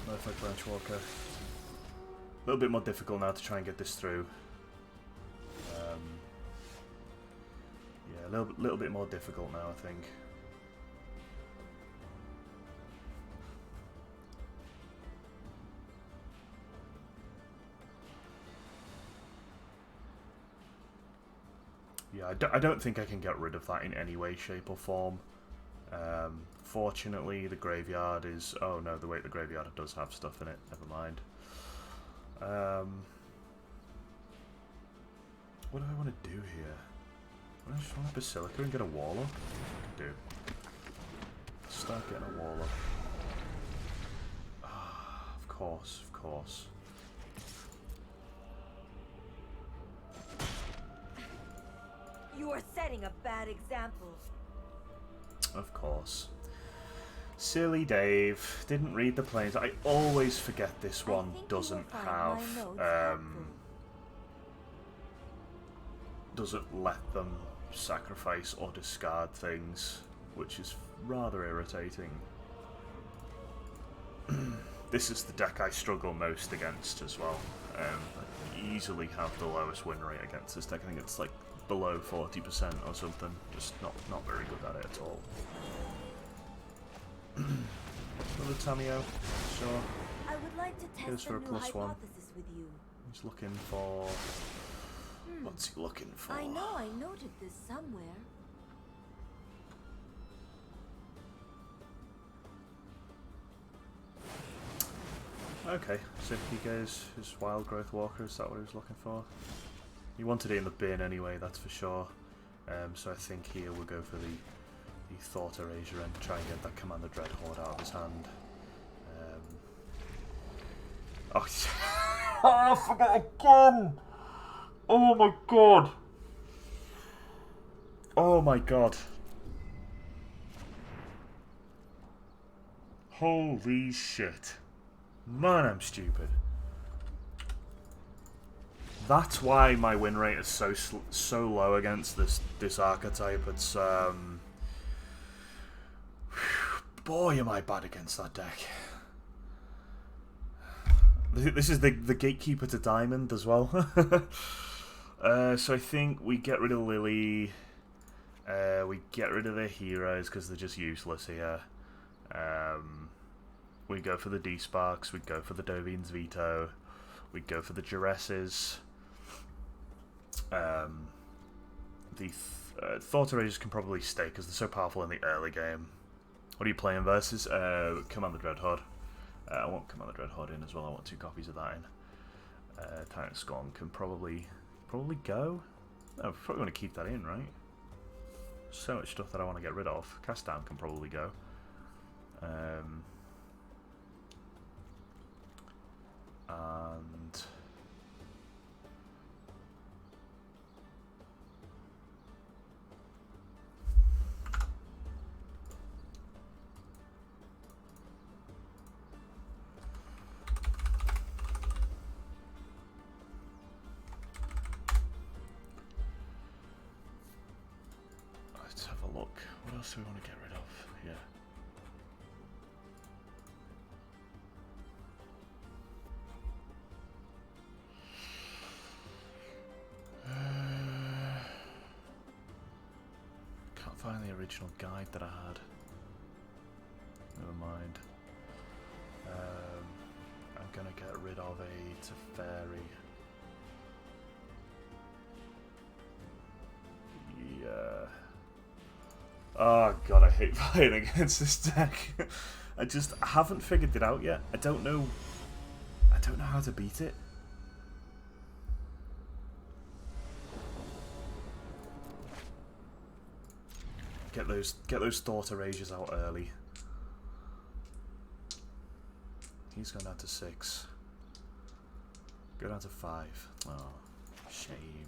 Perfect Branch Walker. A little bit more difficult now to try and get this through. Yeah, a little bit more difficult now, I think. Yeah, I don't think I can get rid of that in any way, shape or form. Fortunately, the graveyard is... Oh no, the graveyard does have stuff in it. Never mind. What do I want to do here? I just want a Basilica and get a Warlock? I can do. Start getting a Warlock. Ah, of course, of course. You are setting a bad example. Of course. Silly Dave. Didn't read the planes. I always forget this one doesn't have... doesn't let them sacrifice or discard things, which is rather irritating. This is the deck I struggle most against as well. I easily have the lowest win rate against this deck. I think it's like below 40% or something. Just not very good at it at all. Another Tameo, sure. I would like to Goes test for a a new +1. hypothesis with you. He's looking for... What's he looking for? I know I noted this somewhere. Okay, so he goes his Wild Growth Walker, is that what he was looking for? He wanted it in the bin anyway, that's for sure. So I think here we'll go for the Thought Erasure and try and get that Commander Dreadhorde out of his hand. Oh, I forgot again! Oh my god! Oh my god. Holy shit. Man, I'm stupid. That's why my win rate is so low against this archetype. It's Boy, am I bad against that deck. This is the gatekeeper to diamond as well. So I think we get rid of Lily. We get rid of their heroes because they're just useless here. We go for the D-Sparks. We go for the Dovine's Veto. We go for the Juresses. The Thought Erasers can probably stay because they're so powerful in the early game. What are you playing versus? Commander Dreadhorde. I want Commander Dreadhorde in as well. I want 2 copies of that in. Tyrant Scorn can probably go. No, we probably want to keep that in, right? So much stuff that I want to get rid of. Cast Down can probably go. And let's have a look. What else do we want to get rid of? Yeah. Can't find the original guide that I had. Never mind. I'm gonna get rid of a Teferi. Yeah. Oh god, I hate playing against this deck. I haven't figured it out yet. I don't know how to beat it. Get those Thought Erasers out early. He's gone down to 6. Go down to 5. Oh, shame.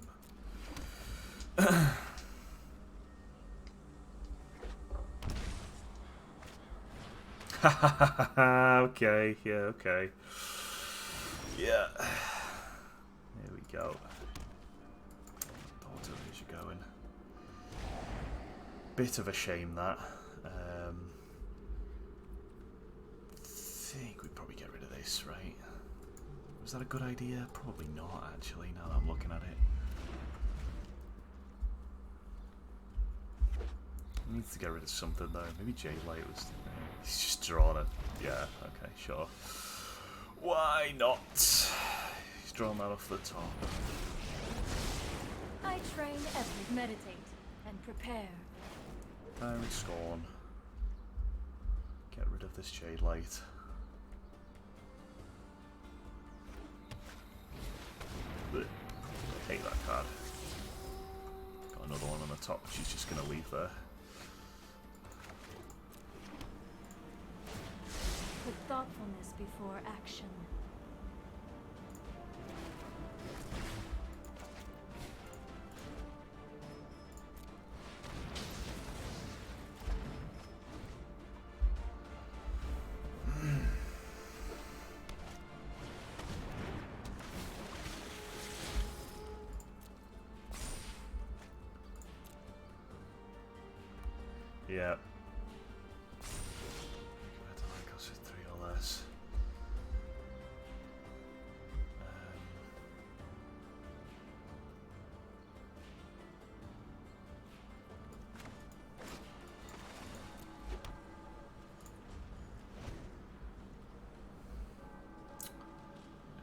Okay, yeah, okay. Yeah. Here we go. Thought Eraser going. Bit of a shame that. I think we'd probably get rid of this, right? Was that a good idea? Probably not, actually, now that I'm looking at it. Needs to get rid of something though. Maybe Jadelight was. He's just drawn it. Yeah, okay, sure. Why not? He's drawn that off the top. I train every meditate and prepare. Tyrant Scorn. Get rid of this Jadelight. I hate that card. Got another one on the top which he's just going to leave there. Put thoughtfulness before action. Yeah. I don't like us with 3 or less.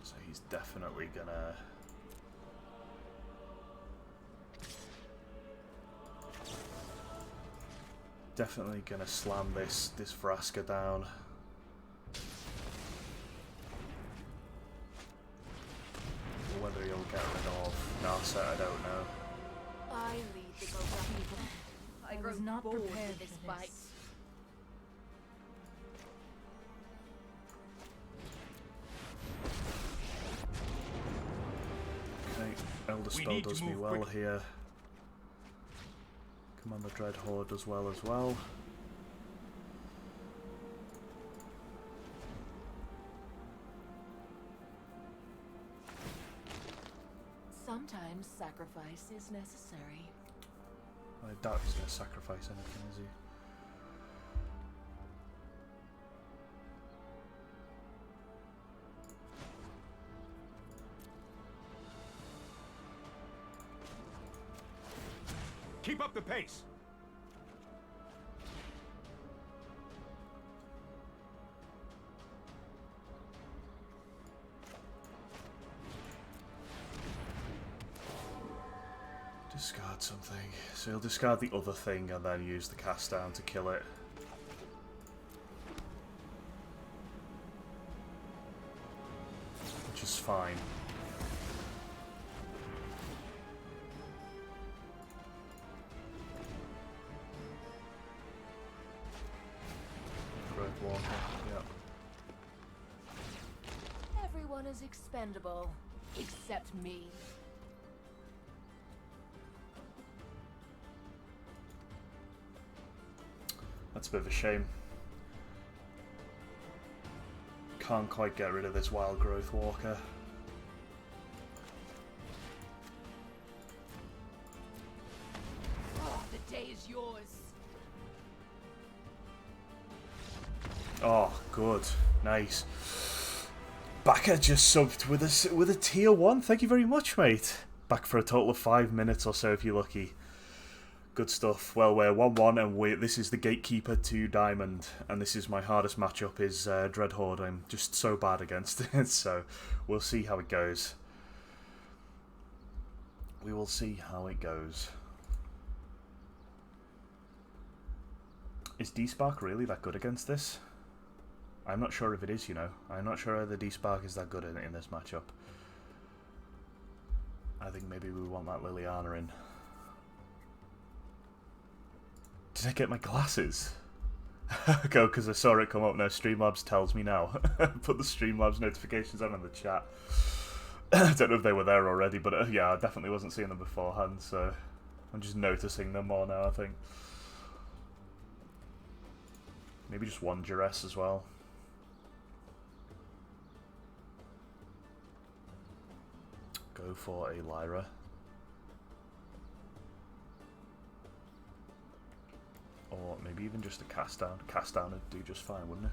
So he's definitely gonna. Definitely gonna slam this Vraska down. Whether he'll get rid of Narset, I don't know. I lead the Golden. I was not prepared for this fight. Okay, Elder Spell does me well here. Commander Dreadhorde does well as well. Sometimes sacrifice is necessary. I doubt he's going to sacrifice anything, is he? Keep up the pace. Discard something. So he'll discard the other thing and then use the cast down to kill it. Which is fine. Growth Walker, yep. Everyone is expendable, except me. That's a bit of a shame. Can't quite get rid of this Wild Growth Walker. Oh, the day is yours. Oh, good. Nice. Baka just subbed with a tier 1. Thank you very much, mate. Back for a total of 5 minutes or so if you're lucky. Good stuff. Well, we're 1-1 and this is the Gatekeeper 2 Diamond. And this is my hardest matchup is Dreadhorde. I'm just so bad against it. So we'll see how it goes. We will see how it goes. Is D-Spark really that good against this? I'm not sure if it is, you know. I'm not sure the D-Spark is that good in this matchup. I think maybe we want that Liliana in. Did I get my glasses? Go, because I saw it come up now. Streamlabs tells me now. Put the Streamlabs notifications on in the chat. I don't know if they were there already, but yeah, I definitely wasn't seeing them beforehand, so I'm just noticing them more now, I think. Maybe just one Duress as well. Go for a Lyra. Or maybe even just a cast down. Cast down would do just fine, wouldn't it?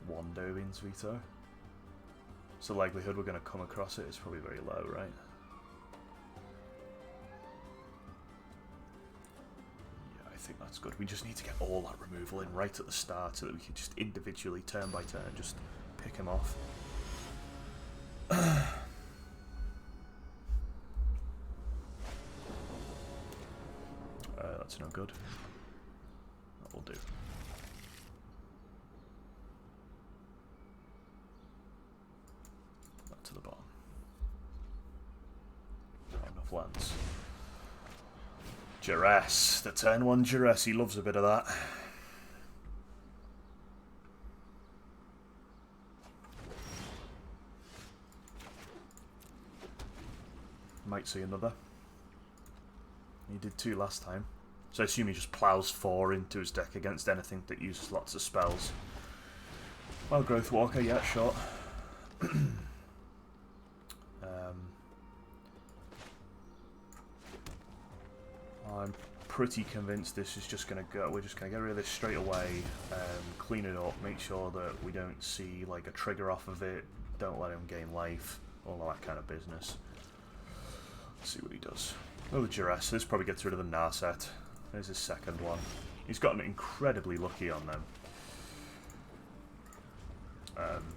One Dovin's veto. So the likelihood we're going to come across it is probably very low, right? Yeah, I think that's good. We just need to get all that removal in right at the start so that we can just individually, turn by turn, just pick him off. That's no good. That will do. That to the bottom. Not enough lands. Duress. The turn 1 Duress. He loves a bit of that. Might see another. He did 2 last time. So I assume he just plows 4 into his deck against anything that uses lots of spells. Well, Growth Walker, yeah, shot. I'm pretty convinced this is just going to go. We're just going to get rid of this straight away, clean it up, make sure that we don't see like a trigger off of it, don't let him gain life, all that kind of business. Let's see what he does. Oh, the Duress. This probably gets rid of the Narset. There's his second one. He's gotten incredibly lucky on them.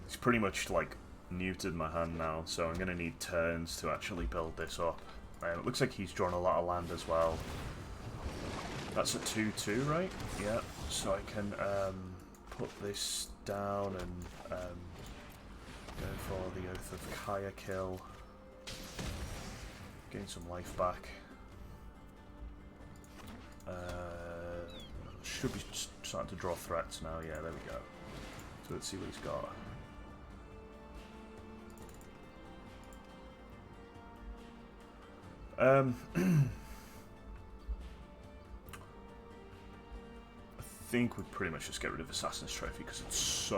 He's pretty much like muted my hand now, so I'm going to need turns to actually build this up. It looks like he's drawn a lot of land as well. That's a 2-2, right? Yeah. So I can put this down and go for the Oath of Kaya kill. Gain some life back. Should be starting to draw threats now. Yeah, there we go. So let's see what he's got. I think we'd pretty much just get rid of Assassin's Trophy because it's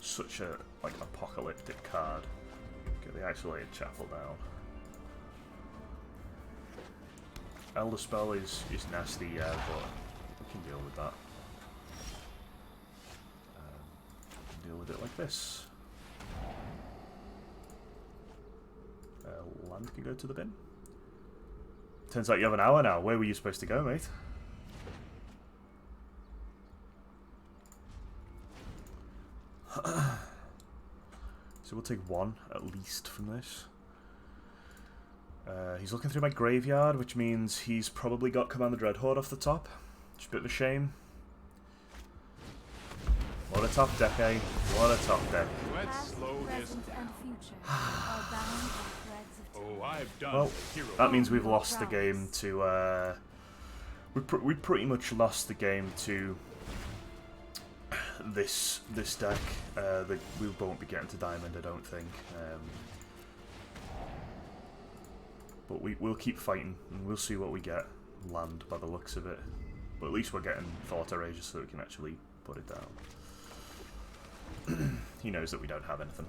such a like apocalyptic card. Get the Isolated Chapel down. Elder Spell is nasty, yeah, but we can deal with that. We can deal with it like this. Land can go to the bin. Turns out you have an hour now. Where were you supposed to go, mate? So we'll take one, at least, from this. He's looking through my graveyard, which means he's probably got Command the Dreadhorde off the top. Which is a bit of a shame. What a top deck, eh? What a top deck. Let's slow this down. Oh, I've done Well, the hero. that means we've lost the game to... we pretty much lost the game to this deck. We won't be getting to Diamond, I don't think. But we'll keep fighting, and we'll see what we get. Land, by the looks of it. But at least we're getting Thought Erasure so we can actually put it down. He knows that we don't have anything.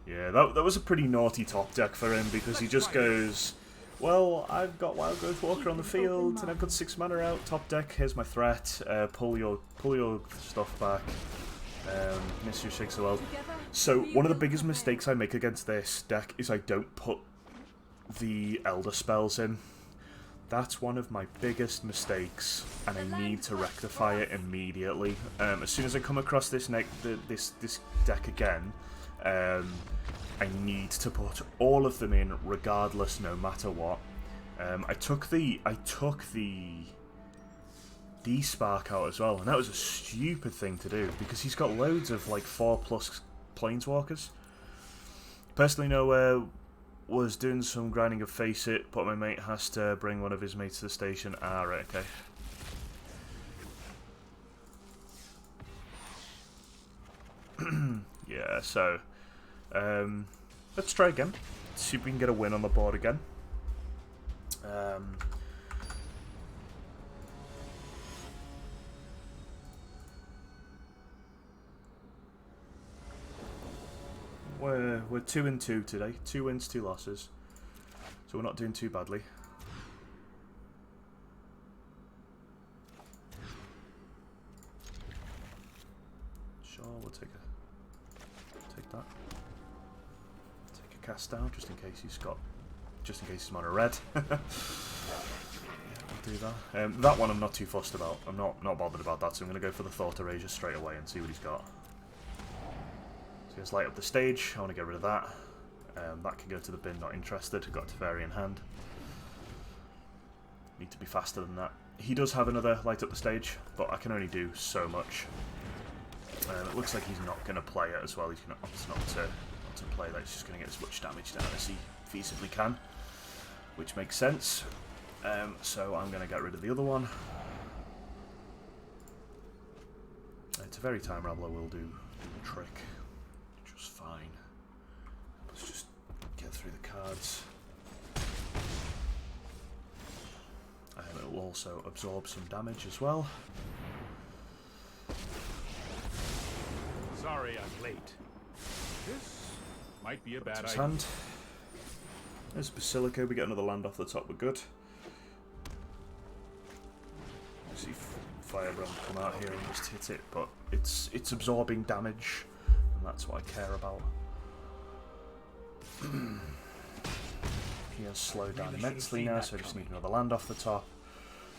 Yeah, that was a pretty naughty top deck for him, because he just goes, well, I've got Wild Growth Walker on the field, and I've got 6 mana out, top deck, here's my threat, pull your stuff back, miss your Shakes the World. So, one of the biggest mistakes I make against this deck is I don't put the Elder spells in. That's one of my biggest mistakes, and I need to rectify it immediately. As soon as I come across this deck again, I need to put all of them in, regardless, no matter what. I took the D-Spark out as well, and that was a stupid thing to do, because he's got loads of like 4+ Planeswalkers. Personally, was doing some grinding of Face It, but my mate has to bring one of his mates to the station. Ah, right, okay. Yeah, so let's try again. See if we can get a win on the board again. We're 2-2 today. 2 wins, 2 losses. So we're not doing too badly. Sure, we'll take that. Take a cast down just in case he's he's mono red. Yeah, we'll do that. That one I'm not too fussed about. I'm not bothered about that, so I'm gonna go for the Thought Erasure straight away and see what he's got. Let's light up the stage. I want to get rid of that. That can go to the bin, not interested. Got Teferi in hand. Need to be faster than that. He does have another light up the stage, but I can only do so much. It looks like he's not going to play it as well. He's going to opt not to play that. He's just going to get as much damage down as he feasibly can, which makes sense. So I'm going to get rid of the other one. Teferi Time Raveler will do the trick. Fine. Let's just get through the cards. It will also absorb some damage as well. Sorry I'm late. This might be a bad idea. Hand. There's Basilica. We get another land off the top. We're good. See Firebrand come out here and just hit it, but it's absorbing damage. That's what I care about. He has slowed down immensely now, so I just need another land off the top.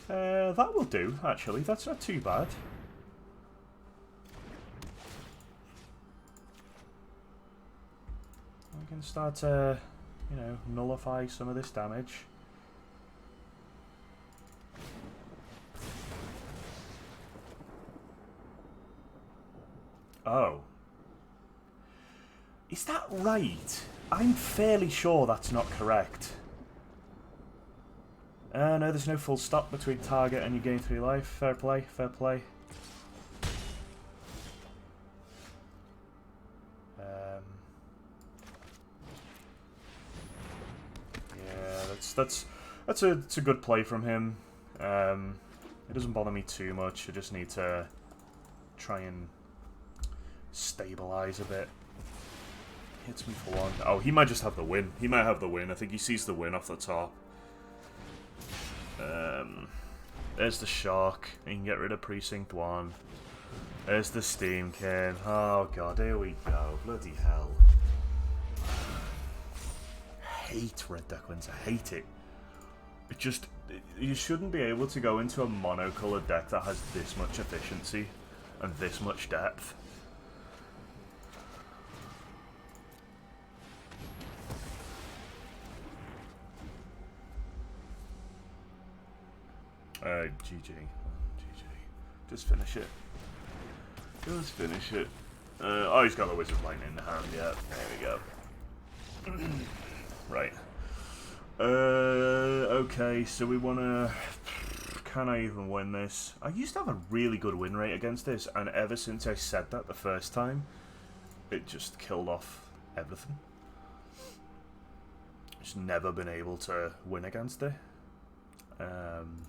That will do, actually. That's not too bad. We can start to, nullify some of this damage. Oh. Is that right? I'm fairly sure that's not correct. No, there's no full stop between target and you gain 3 life. Fair play, fair play. Yeah, that's a good play from him. It doesn't bother me too much. I just need to try and stabilize a bit. Hits me for 1. Oh, he might just have the win. He might have the win. I think he sees the win off the top. There's the Shark. You can get rid of Precinct 1. There's the Steam King. Oh god, here we go. Bloody hell. I hate Red Deck Wins. I hate it. It just... You shouldn't be able to go into a monocoloured deck that has this much efficiency and this much depth. GG. GG. Just finish it. Just finish it. Oh, he's got the Wizard Lightning in the hand, yeah. There we go. Right. Okay, so we want to... Can I even win this? I used to have a really good win rate against this, and ever since I said that the first time, it just killed off everything. Just never been able to win against it.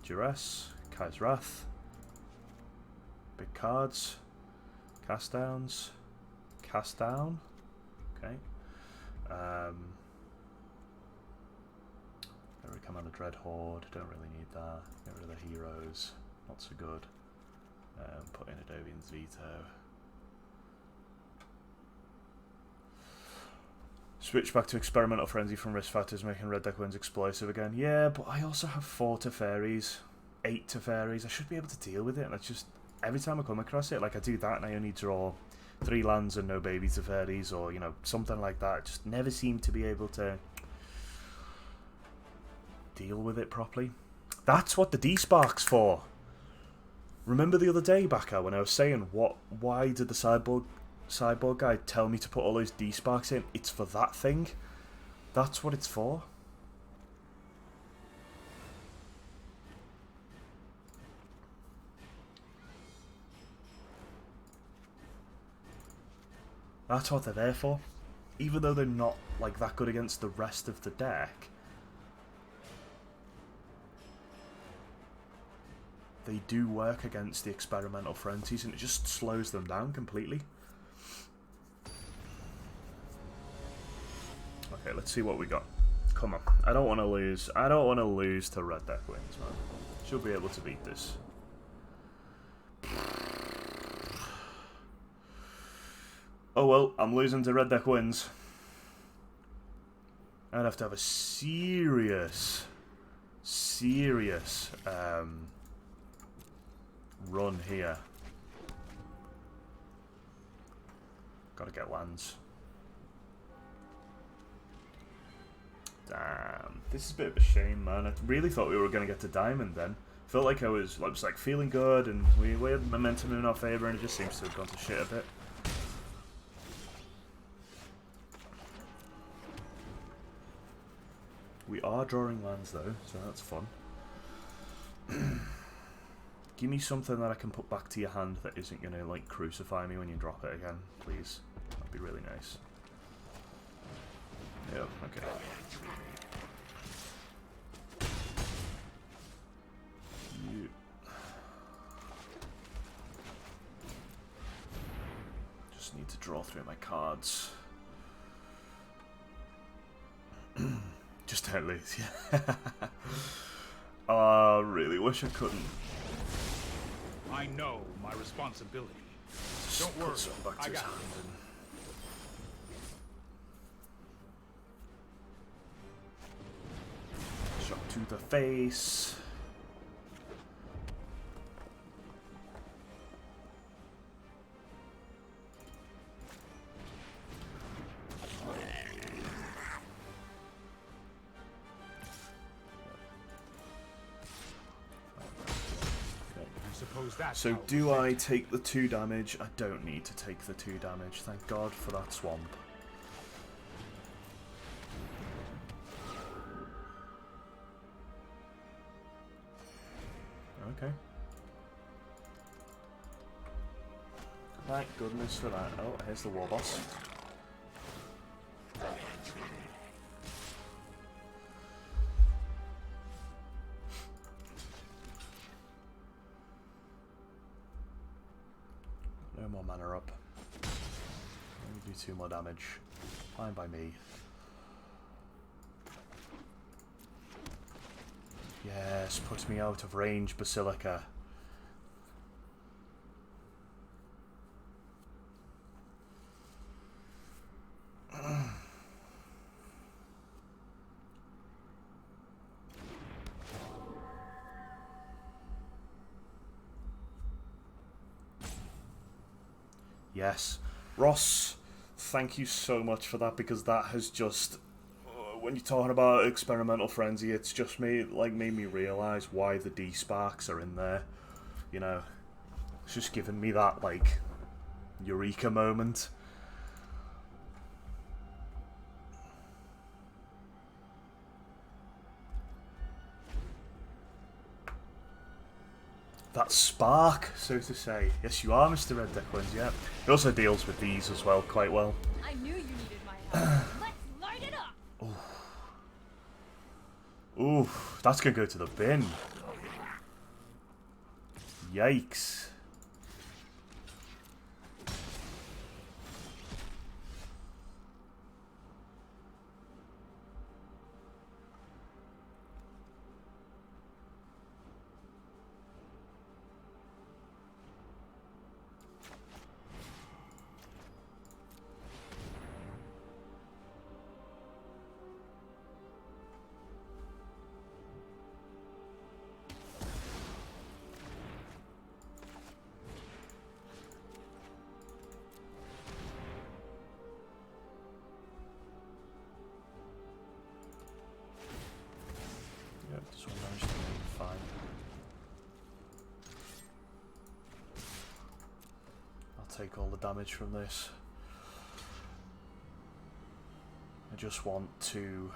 Duress, Kai's Wrath, big cards, cast downs, cast down, okay. Every Commander Dread Horde, don't really need that. Get rid of the heroes, not so good. Put in Adovian's Veto. Switch back to Experimental Frenzy from Risk Factors, making Red Deck Wins explosive again. Yeah, but I also have 4 Teferis, 8 Teferis. I should be able to deal with it, and it's just... Every time I come across it, like I do that and I only draw 3 lands and no baby Teferis, or, you know, something like that. I just never seem to be able to deal with it properly. That's what the D-Spark's for. Remember the other day, Baka, when I was saying, why did the sideboard guy tell me to put all those D-Sparks in? It's for that thing. That's what it's for. That's what they're there for. Even though they're not like that good against the rest of the deck, they do work against the Experimental Frenzies, and it just slows them down completely. Okay, let's see what we got. Come on. I don't want to lose. I don't want to lose to Red Deck Wins, man. Should be able to beat this. Oh well, I'm losing to Red Deck Wins. I'd have to have a serious run here. Gotta get lands. Damn, this is a bit of a shame, man. I really thought we were gonna get to Diamond then. Felt like I was like feeling good, and we had momentum in our favor, and it just seems to have gone to shit a bit. We are drawing lands though, so that's fun. Give me something that I can put back to your hand that isn't gonna like crucify me when you drop it again, please. That'd be really nice. Yeah, okay. You. Just need to draw through my cards. Just don't lose, yeah. I really wish I couldn't. I know my responsibility. Just Don't worry, back to I his got hand and shot to the face. So do I take the 2 damage? I don't need to take the 2 damage. Thank God for that swamp. Okay. Thank goodness for that. Oh, here's the war boss. No more mana up. Only do 2 more damage. Fine by me. Yes, puts me out of range, Basilica. Yes. Ross, thank you so much for that, because that has just... when you're talking about experimental frenzy, it's just made me realise why the D-Sparks are in there. You know, it's just given me that, like, eureka moment. That spark, so to say. Yes, you are, Mr. Red Deck Wins, yeah. He also deals with these as well quite well. I knew you needed my help. Let's light it up. Ooh, that's gonna go to the bin. Yikes. This one managed to make it fine. I'll take all the damage from this. I just want to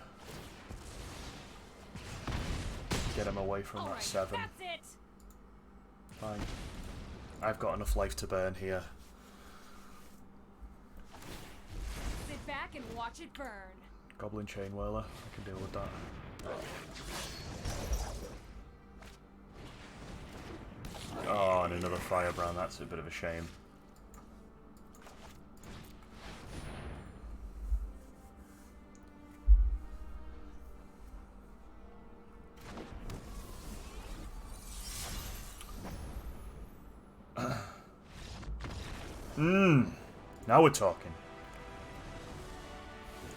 get him away from that 7. That's it. Fine. I've got enough life to burn here. Sit back and watch it burn. Goblin Chain Whirler, I can deal with that. Oh, and another Firebrand, that's a bit of a shame. Now we're talking.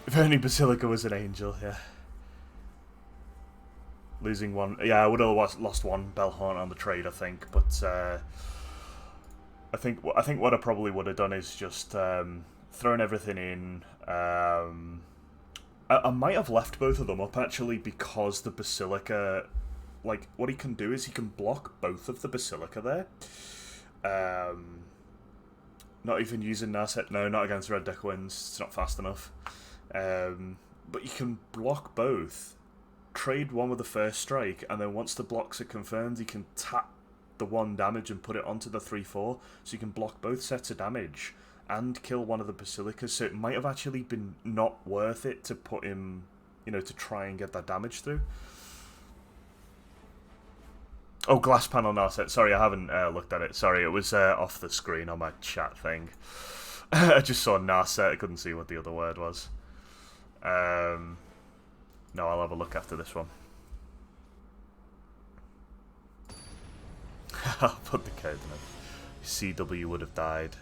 If only Basilica was an angel, yeah. Losing one, yeah, I would have lost one Bellhorn on the trade, I think, but I think what I probably would have done is just thrown everything in. I might have left both of them up actually, because the Basilica, like, what he can do is he can block both of the Basilica there. Not even using Narset, no, not against Red Deck Wins, it's not fast enough. But you can block both. Trade one with the first strike, and then once the blocks are confirmed, you can tap the 1 damage and put it onto the 3/4, so you can block both sets of damage and kill one of the Basilicas. So it might have actually been not worth it to put him, you know, to try and get that damage through. Oh, glass panel Narset. Sorry, I haven't looked at it. Sorry, it was off the screen on my chat thing. I just saw Narset. I couldn't see what the other word was. No, I'll have a look after this one. I'll put the code in it. CW would have died.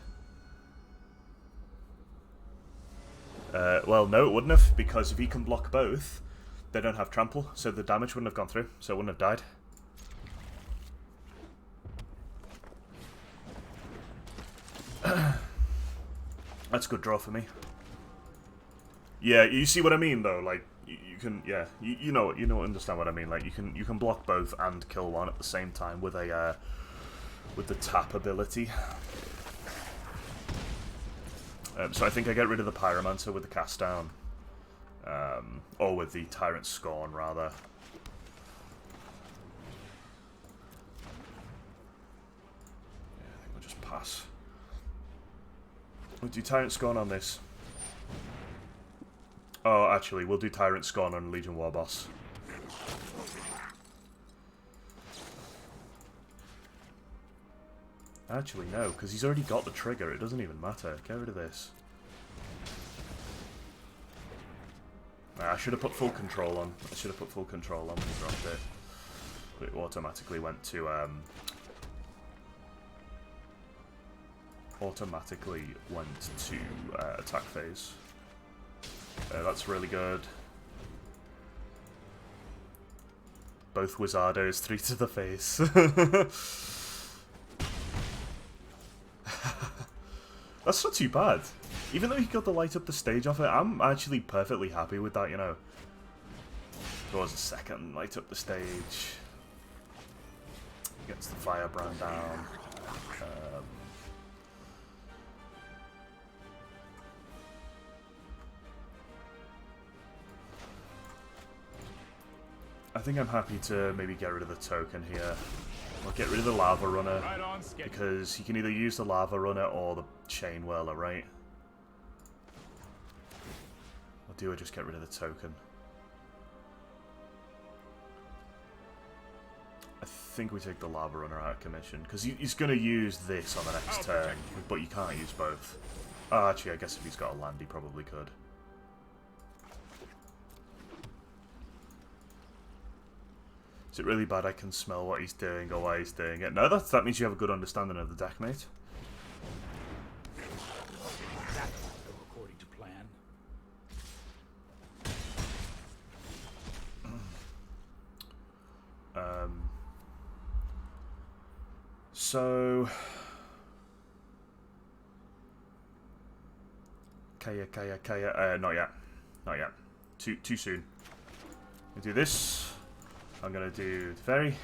Well, no, it wouldn't have, because if he can block both, they don't have trample, so the damage wouldn't have gone through, so it wouldn't have died. That's a good draw for me. Yeah, you see what I mean, though. Like, you can, yeah, you know, understand what I mean. Like, you can block both and kill one at the same time with a with the tap ability. So I think I get rid of the Pyromancer with the cast down, or with the Tyrant Scorn rather. Yeah, I think we'll just pass. We'll do Tyrant Scorn on this. Oh, actually, we'll do Tyrant Scorn on Legion War Boss. Actually, no, because he's already got the trigger. It doesn't even matter. Get rid of this. Nah, I should have put full control on. I should have put full control on when he dropped it. But it automatically went to, attack phase. That's really good. Both Wizardos, 3 to the face. That's not too bad. Even though he got the light up the stage off it, I'm actually perfectly happy with that, you know. Draws a second, light up the stage. Gets the firebrand down. I think I'm happy to maybe get rid of the token here. Or get rid of the lava runner. Right on schedule. Because you can either use the lava runner or the chain whirler, right? Or do I just get rid of the token? I think we take the lava runner out of commission. Because he's going to use this on the next turn. But you can't use both. Oh, actually, I guess if he's got a land, he probably could. Is it really bad I can smell what he's doing or why he's doing it? No, that means you have a good understanding of the deck, mate. That will go according to plan. So... Kaya. Not yet. Not yet. Too soon. We do this. I'm gonna do the ferry.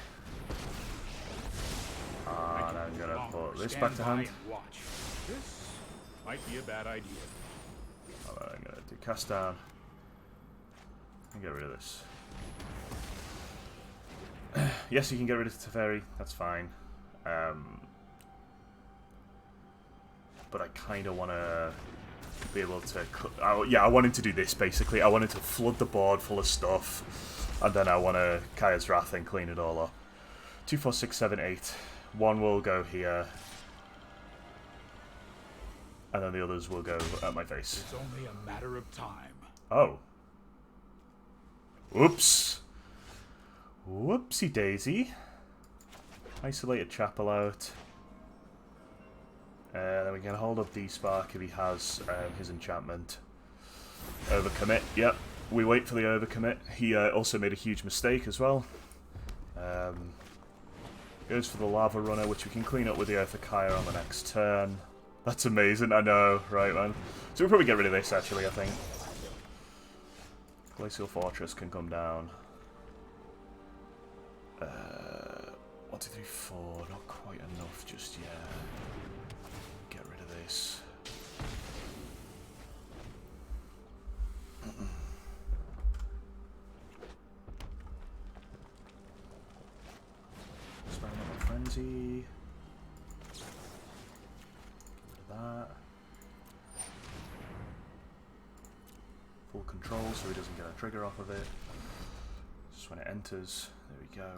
And I'm gonna put this back to hand. Watch. This might be a bad idea. I'm gonna do cast down. And get rid of this. Yes, you can get rid of the Teferi. That's fine. But I kind of want to be able to... yeah, I wanted to do this, basically. I wanted to flood the board full of stuff. And then I want to Kaya's Wrath and clean it all up. 2, 4, 6, 7, 8. One will go here. And then the others will go at my face. It's only a matter of time. Oh. Oops. Whoopsie daisy. Isolated Chapel out. Then we can hold up D-Spark if he has his enchantment. Overcommit, yep. We wait for the overcommit. He also made a huge mistake as well. Goes for the lava runner, which we can clean up with the Earth of Kaya on the next turn. That's amazing, I know, right man. So we'll probably get rid of this actually, I think. Glacial Fortress can come down. 1, 2, 3, 4, not quite enough just yet. Get rid of this. Experimental Frenzy. Get rid of that. Full control so he doesn't get a trigger off of it. Just when it enters, there we go.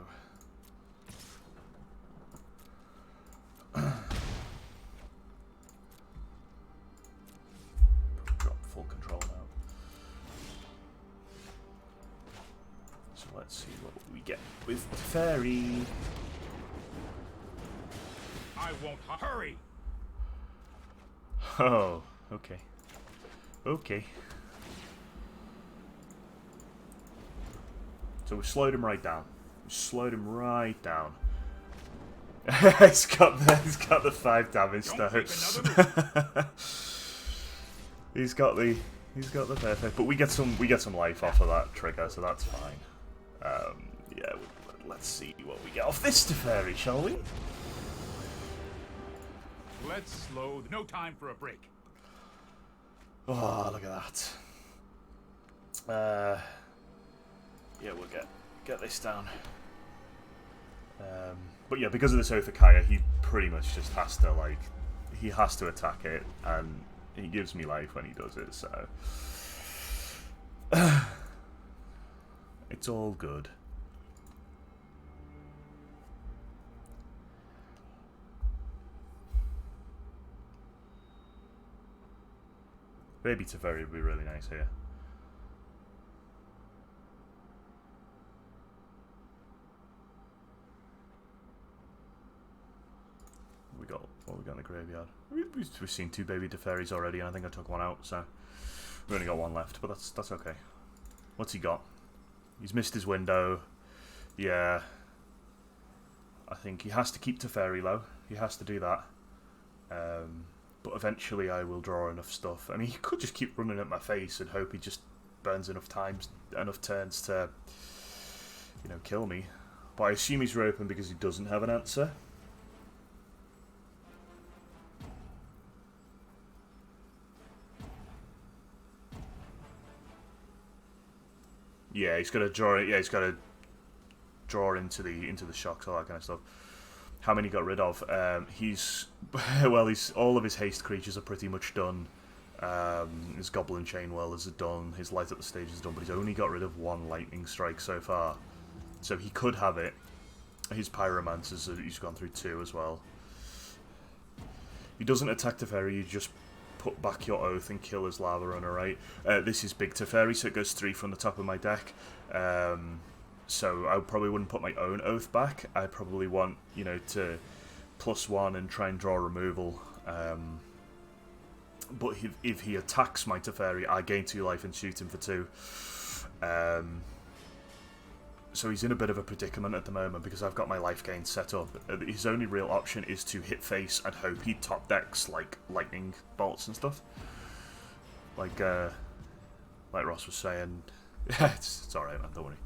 Drop full control now. So let's see what we get with the fairy. I won't hurry. Oh, okay. Okay. So we slowed him right down. We slowed him right down. He's got the 5 damage though. He's got the perfect, but we get some life off of that trigger, so that's fine. Yeah, let's see what we get off this Teferi, shall we? Let's slow. No time for a break. Oh, look at that. Yeah, we'll get this down. But yeah, because of this Oath of Kaya, he pretty much just has to, like, he has to attack it, and he gives me life when he does it, so... it's all good. Maybe Teferi would be really nice here. What we got in the graveyard? We've seen 2 baby Teferis already, and I think I took one out, so we've only got 1 left, but that's okay. What's he got? He's missed his window. Yeah. I think he has to keep Teferi low. He has to do that. But eventually I will draw enough stuff. I mean, he could just keep running at my face and hope he just burns enough turns to, you know, kill me. But I assume he's roping because he doesn't have an answer. Yeah, he's got to draw it. Yeah, he's got to draw into the shocks, all that kind of stuff. How many got rid of? He's well, all of his haste creatures are pretty much done. His Goblin Chainwell is done. His Light Up the Stage is done, but he's only got rid of one Lightning Strike so far. So he could have it. His Pyromancers, he's gone through 2 as well. He doesn't attack Teferi, you just put back your Oath and kill his Lava Runner, right? This is Big Teferi, so it goes 3 from the top of my deck. So I probably wouldn't put my own Oath back. I probably want, you know, to +1 and try and draw removal. But if he attacks my Teferi, I gain 2 life and shoot him for 2. So he's in a bit of a predicament at the moment because I've got my life gain set up. His only real option is to hit face and hope he top decks like lightning bolts and stuff. Like Ross was saying, yeah, it's alright, man, don't worry.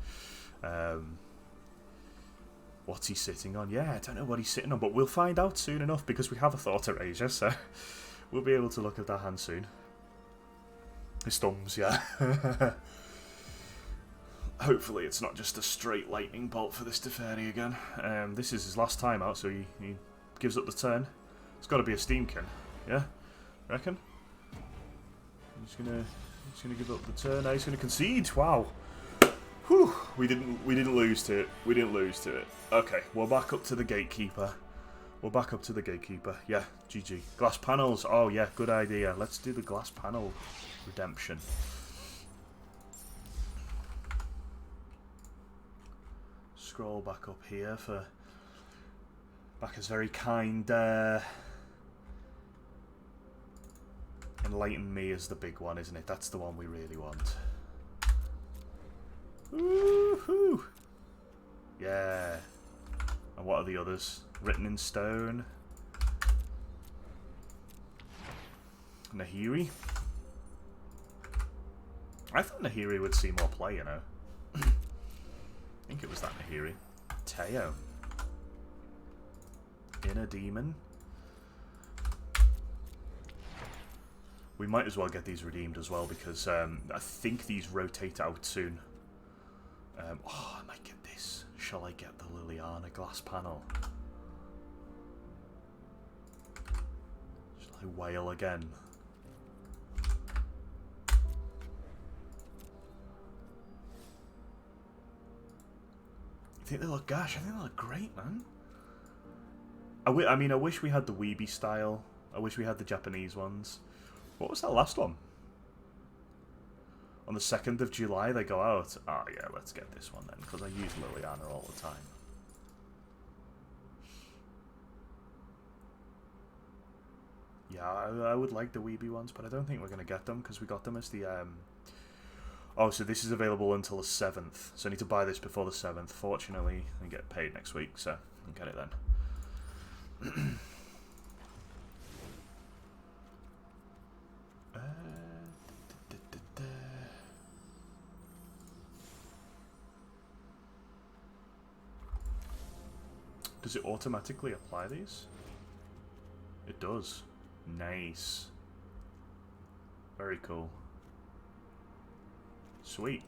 What's he sitting on? Yeah, I don't know what he's sitting on, but we'll find out soon enough because we have a Thought Erasure, so we'll be able to look at that hand soon. His thumbs, yeah. Hopefully it's not just a straight lightning bolt for this Teferi again. This is his last time out, so he gives up the turn. It's got to be a Steamkin, yeah? Reckon? He's gonna give up the turn. Now he's gonna concede. Wow. Whew. We didn't lose to it. We didn't lose to it. Okay, we're back up to the Gatekeeper. We're back up to the Gatekeeper. Yeah, GG. Glass panels. Oh yeah, good idea. Let's do the glass panel redemption. Scroll back up here for Bacca's very kind Enlighten Me is the big one, isn't it? That's the one we really want. Woohoo! Yeah. And what are the others? Written in Stone. Nahiri. I thought Nahiri would see more play, you know. I think it was that Nahiri. Teo. Inner Demon. We might as well get these redeemed as well because I think these rotate out soon. Oh, I might get this. Shall I get the Liliana glass panel? Shall I wail again? I think they look, gosh, I think they look great, man. I mean, I wish we had the Weeby style. I wish we had the Japanese ones. What was that last one? On the 2nd of July they go out. Oh yeah, let's get this one then, because I use Liliana all the time. Yeah, I would like the Weeby ones, but I don't think we're going to get them, because we got them as the... Oh, so this is available until the 7th. So I need to buy this before the 7th. Fortunately, I get paid next week, so I can get it then. Does it automatically apply these? It does. Nice. Very cool. Sweet.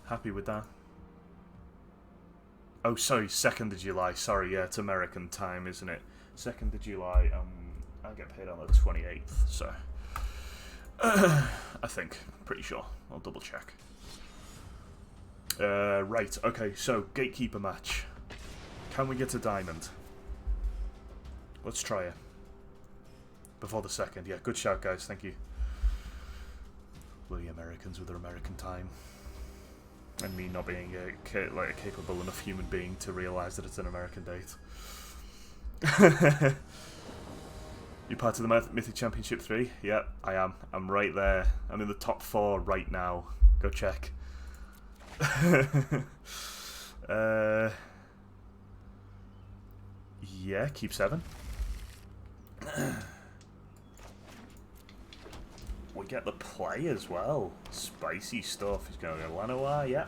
Happy with that. Oh, sorry, 2nd of July. Sorry, yeah, it's American time, isn't it? 2nd of July, I get paid on the 28th, so... I think. Pretty sure. I'll double check. Right, okay, so, Gatekeeper match. Can we get a diamond? Let's try it. Before the 2nd. Yeah, good shout, guys. Thank you. Bloody Americans with their American time. And me not being a capable enough human being to realise that it's an American date. You part of the Mythic Championship 3? Yeah, I am. I'm right there. I'm in the top 4 right now. Go check. Yeah, keep 7. we get the play as well. Spicy stuff. He's going to Llanowar, yeah.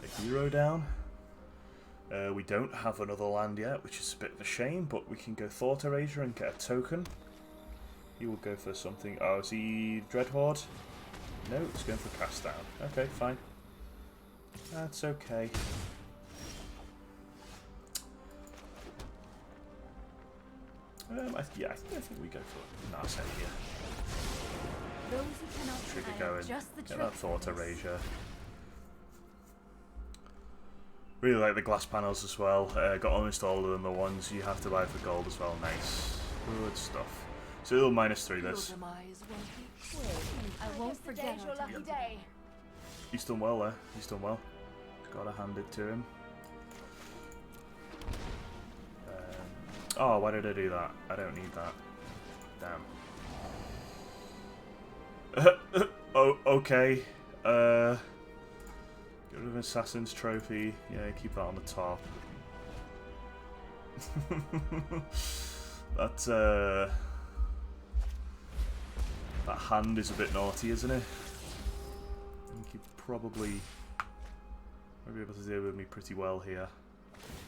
The hero down. We don't have another land yet, which is a bit of a shame, but we can go Thought Erasure and get a token. He will go for something. Oh, is he Dreadhorde? No, he's going for Cast Down. Okay, fine. That's okay. Yeah, I think we go for Narset here. Those who cannot Trigger I have going. just the Get trick that for Thought this. Erasure. Really like the glass panels as well. Got almost all of them. The ones you have to buy for gold as well. Nice. Good stuff. So it'll -3 this. I won't forget your lucky day. He's done well there. He's done well. Gotta hand it to him. Oh, why did I do that? I don't need that. Damn. Oh, okay. Get rid of Assassin's Trophy. Yeah, keep that on the top. That hand is a bit naughty, isn't it? I think he probably might be able to deal with me pretty well here.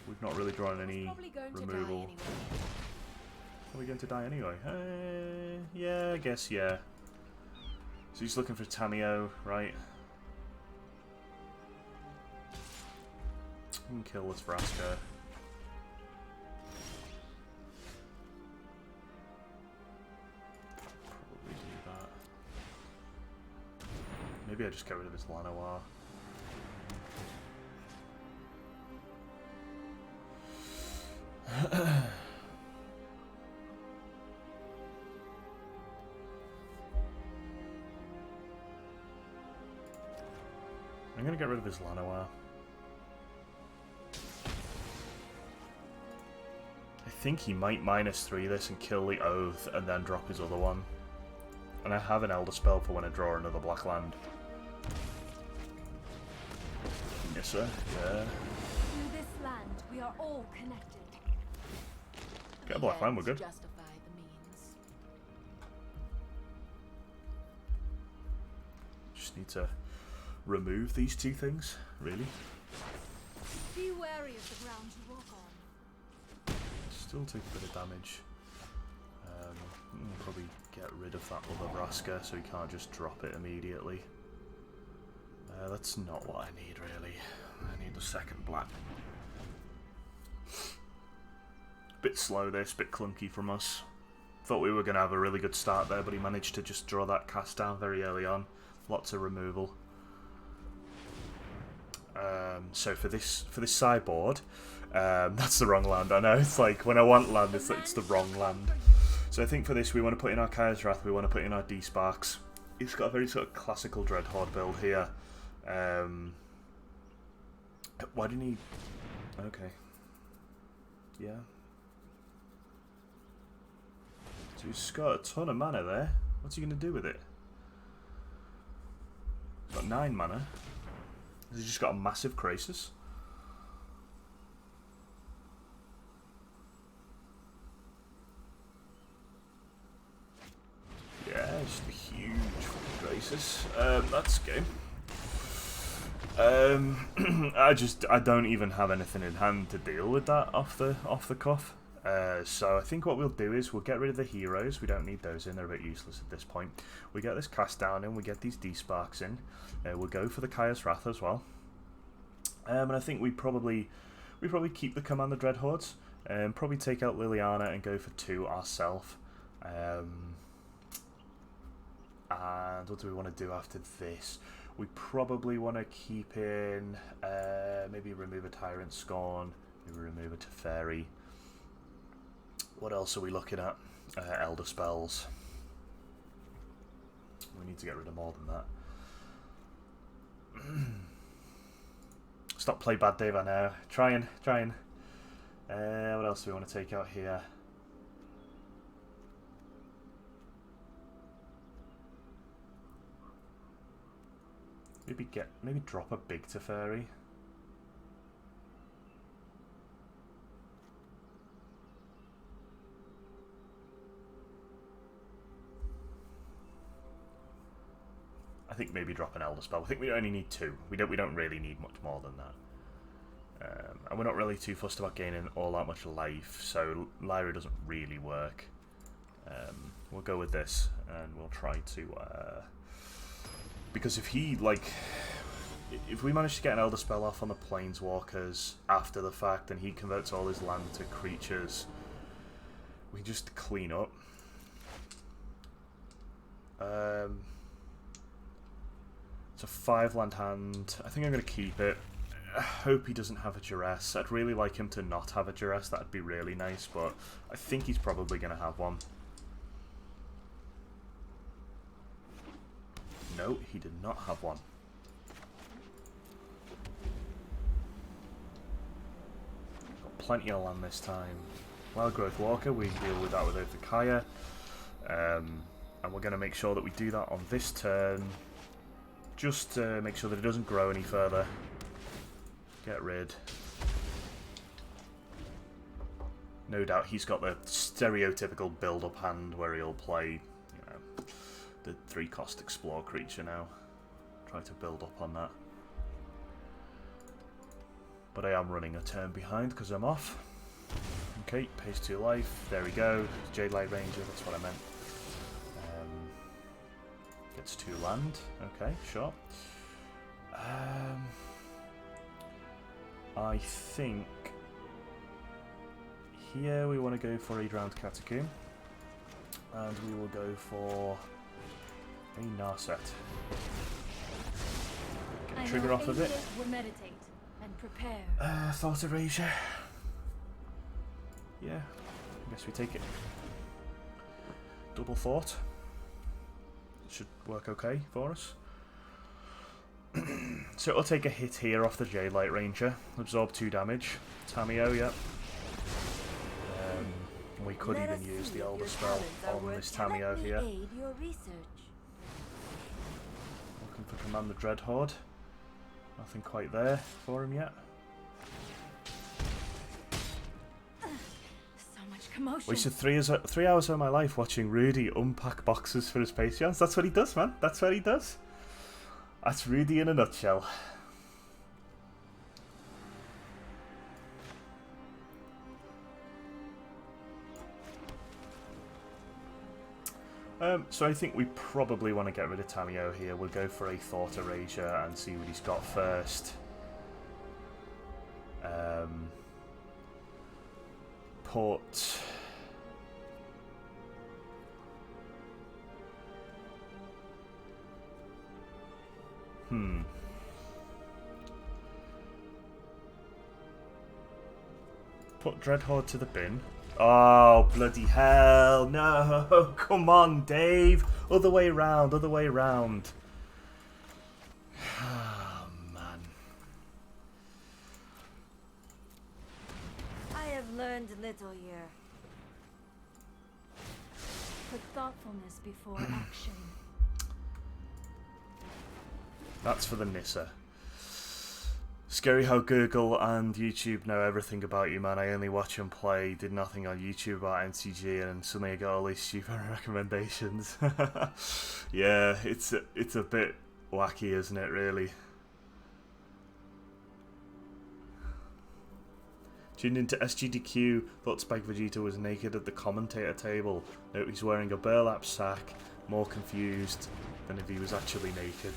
We've not really drawn any removal. Are we going to die anyway? Yeah, I guess, yeah. So he's looking for Tamio, right? We can kill this Vraska. Probably do that. Maybe I just get rid of his Llanowar. I'm gonna get rid of his Llanowar. I think he might -3 this and kill the Oath and then drop his other one. And I have an Elder Spell for when I draw another black land. Nissa, yeah. Through this land, we are all connected. Get a black land, we're good. Justify the means. Just need to remove these two things, really. Be wary of the ground you walk on. Still take a bit of damage. Probably get rid of that other Vraska so he can't just drop it immediately. That's not what I need, really. I need the second black. Bit slow this, bit clunky from us. Thought we were going to have a really good start there, but he managed to just draw that cast down very early on. Lots of removal. So for this sideboard, that's the wrong land. I know, it's like when I want land, it's the wrong land. So I think for this we want to put in our Kaya's Wrath, we want to put in our D-Sparks. It's got a very sort of classical Dreadhorde build here. Why didn't he... Okay. Yeah. So he's got a ton of mana there. What's he going to do with it? He's got 9 mana. Has he just got a massive Krasis? Yeah, just a huge fucking Krasis. That's game. I don't even have anything in hand to deal with that off the cuff. So I think what we'll do is we'll get rid of the heroes. We don't need those in; they're a bit useless at this point. We get this cast down in. We get these D-Sparks in. We'll go for the Kaya's Wrath as well. And I think we probably keep the Commander Dreadhordes. Probably take out Liliana and go for 2 ourselves. And what do we want to do after this? We probably want to keep in, maybe remove a Tyrant Scorn, maybe remove a Teferi. What else are we looking at? Elder Spells. We need to get rid of more than that. Stop play bad, Dave, I know. Trying. What else do we want to take out here? Maybe drop a big Teferi. think maybe drop an Elder Spell. I think we only need 2. We don't really need much more than that. And we're not really too fussed about gaining all that much life, so Lyra doesn't really work. We'll go with this, and we'll try to... because if he, like... If we manage to get an Elder Spell off on the Planeswalkers after the fact, and he converts all his land to creatures, we just clean up. It's a 5-land hand. I think I'm going to keep it. I hope he doesn't have a Duress. I'd really like him to not have a Duress. That'd be really nice, but I think he's probably going to have one. No, he did not have one. Got plenty of land this time. Wild Growth Walker, we deal with that with Othakaya. And we're going to make sure that we do that on this turn. Just to make sure that it doesn't grow any further. Get rid. No doubt he's got the stereotypical build-up hand where he'll play, you know, the 3-cost explore creature now. Try to build up on that. But I am running a turn behind because I'm off. Okay, pays 2 life. There we go. Jade Light Ranger, that's what I meant. Gets 2 land. Okay, sure. I think here we want to go for a Drowned Catacomb, and we will go for a Narset. Get a trigger off of it. Will meditate and prepare. Thought Erasure. Yeah, I guess we take it. Double Thought. Should work okay for us. So it'll take a hit here off the Jade Light Ranger. Absorb 2 damage. Tameo, yep. We could even use the Elder Spell on this Tameo here. Aid your research. Looking for Command the Dreadhorde. Nothing quite there for him yet. So much commotion. Wasted 3 hours of my life watching Rudy unpack boxes for his Patreons. That's what he does, man. That's what he does. That's Rudy in a nutshell. So I think we probably want to get rid of Tameo here. We'll go for a Thought Erasure and see what he's got first. Put... Put Dreadhorde to the bin. Oh, bloody hell. No, come on, Dave. Other way round, other way round. Oh, man. I have learned little here. Put thoughtfulness before action. That's for the Nissa. Scary how Google and YouTube know everything about you, man. I only watch and play, did nothing on YouTube about MTG, and suddenly I got all these stupid recommendations. Yeah, it's a bit wacky, isn't it, really? Tuned into SGDQ, thought Spike Vegeta was naked at the commentator table. Note he's wearing a burlap sack, more confused than if he was actually naked.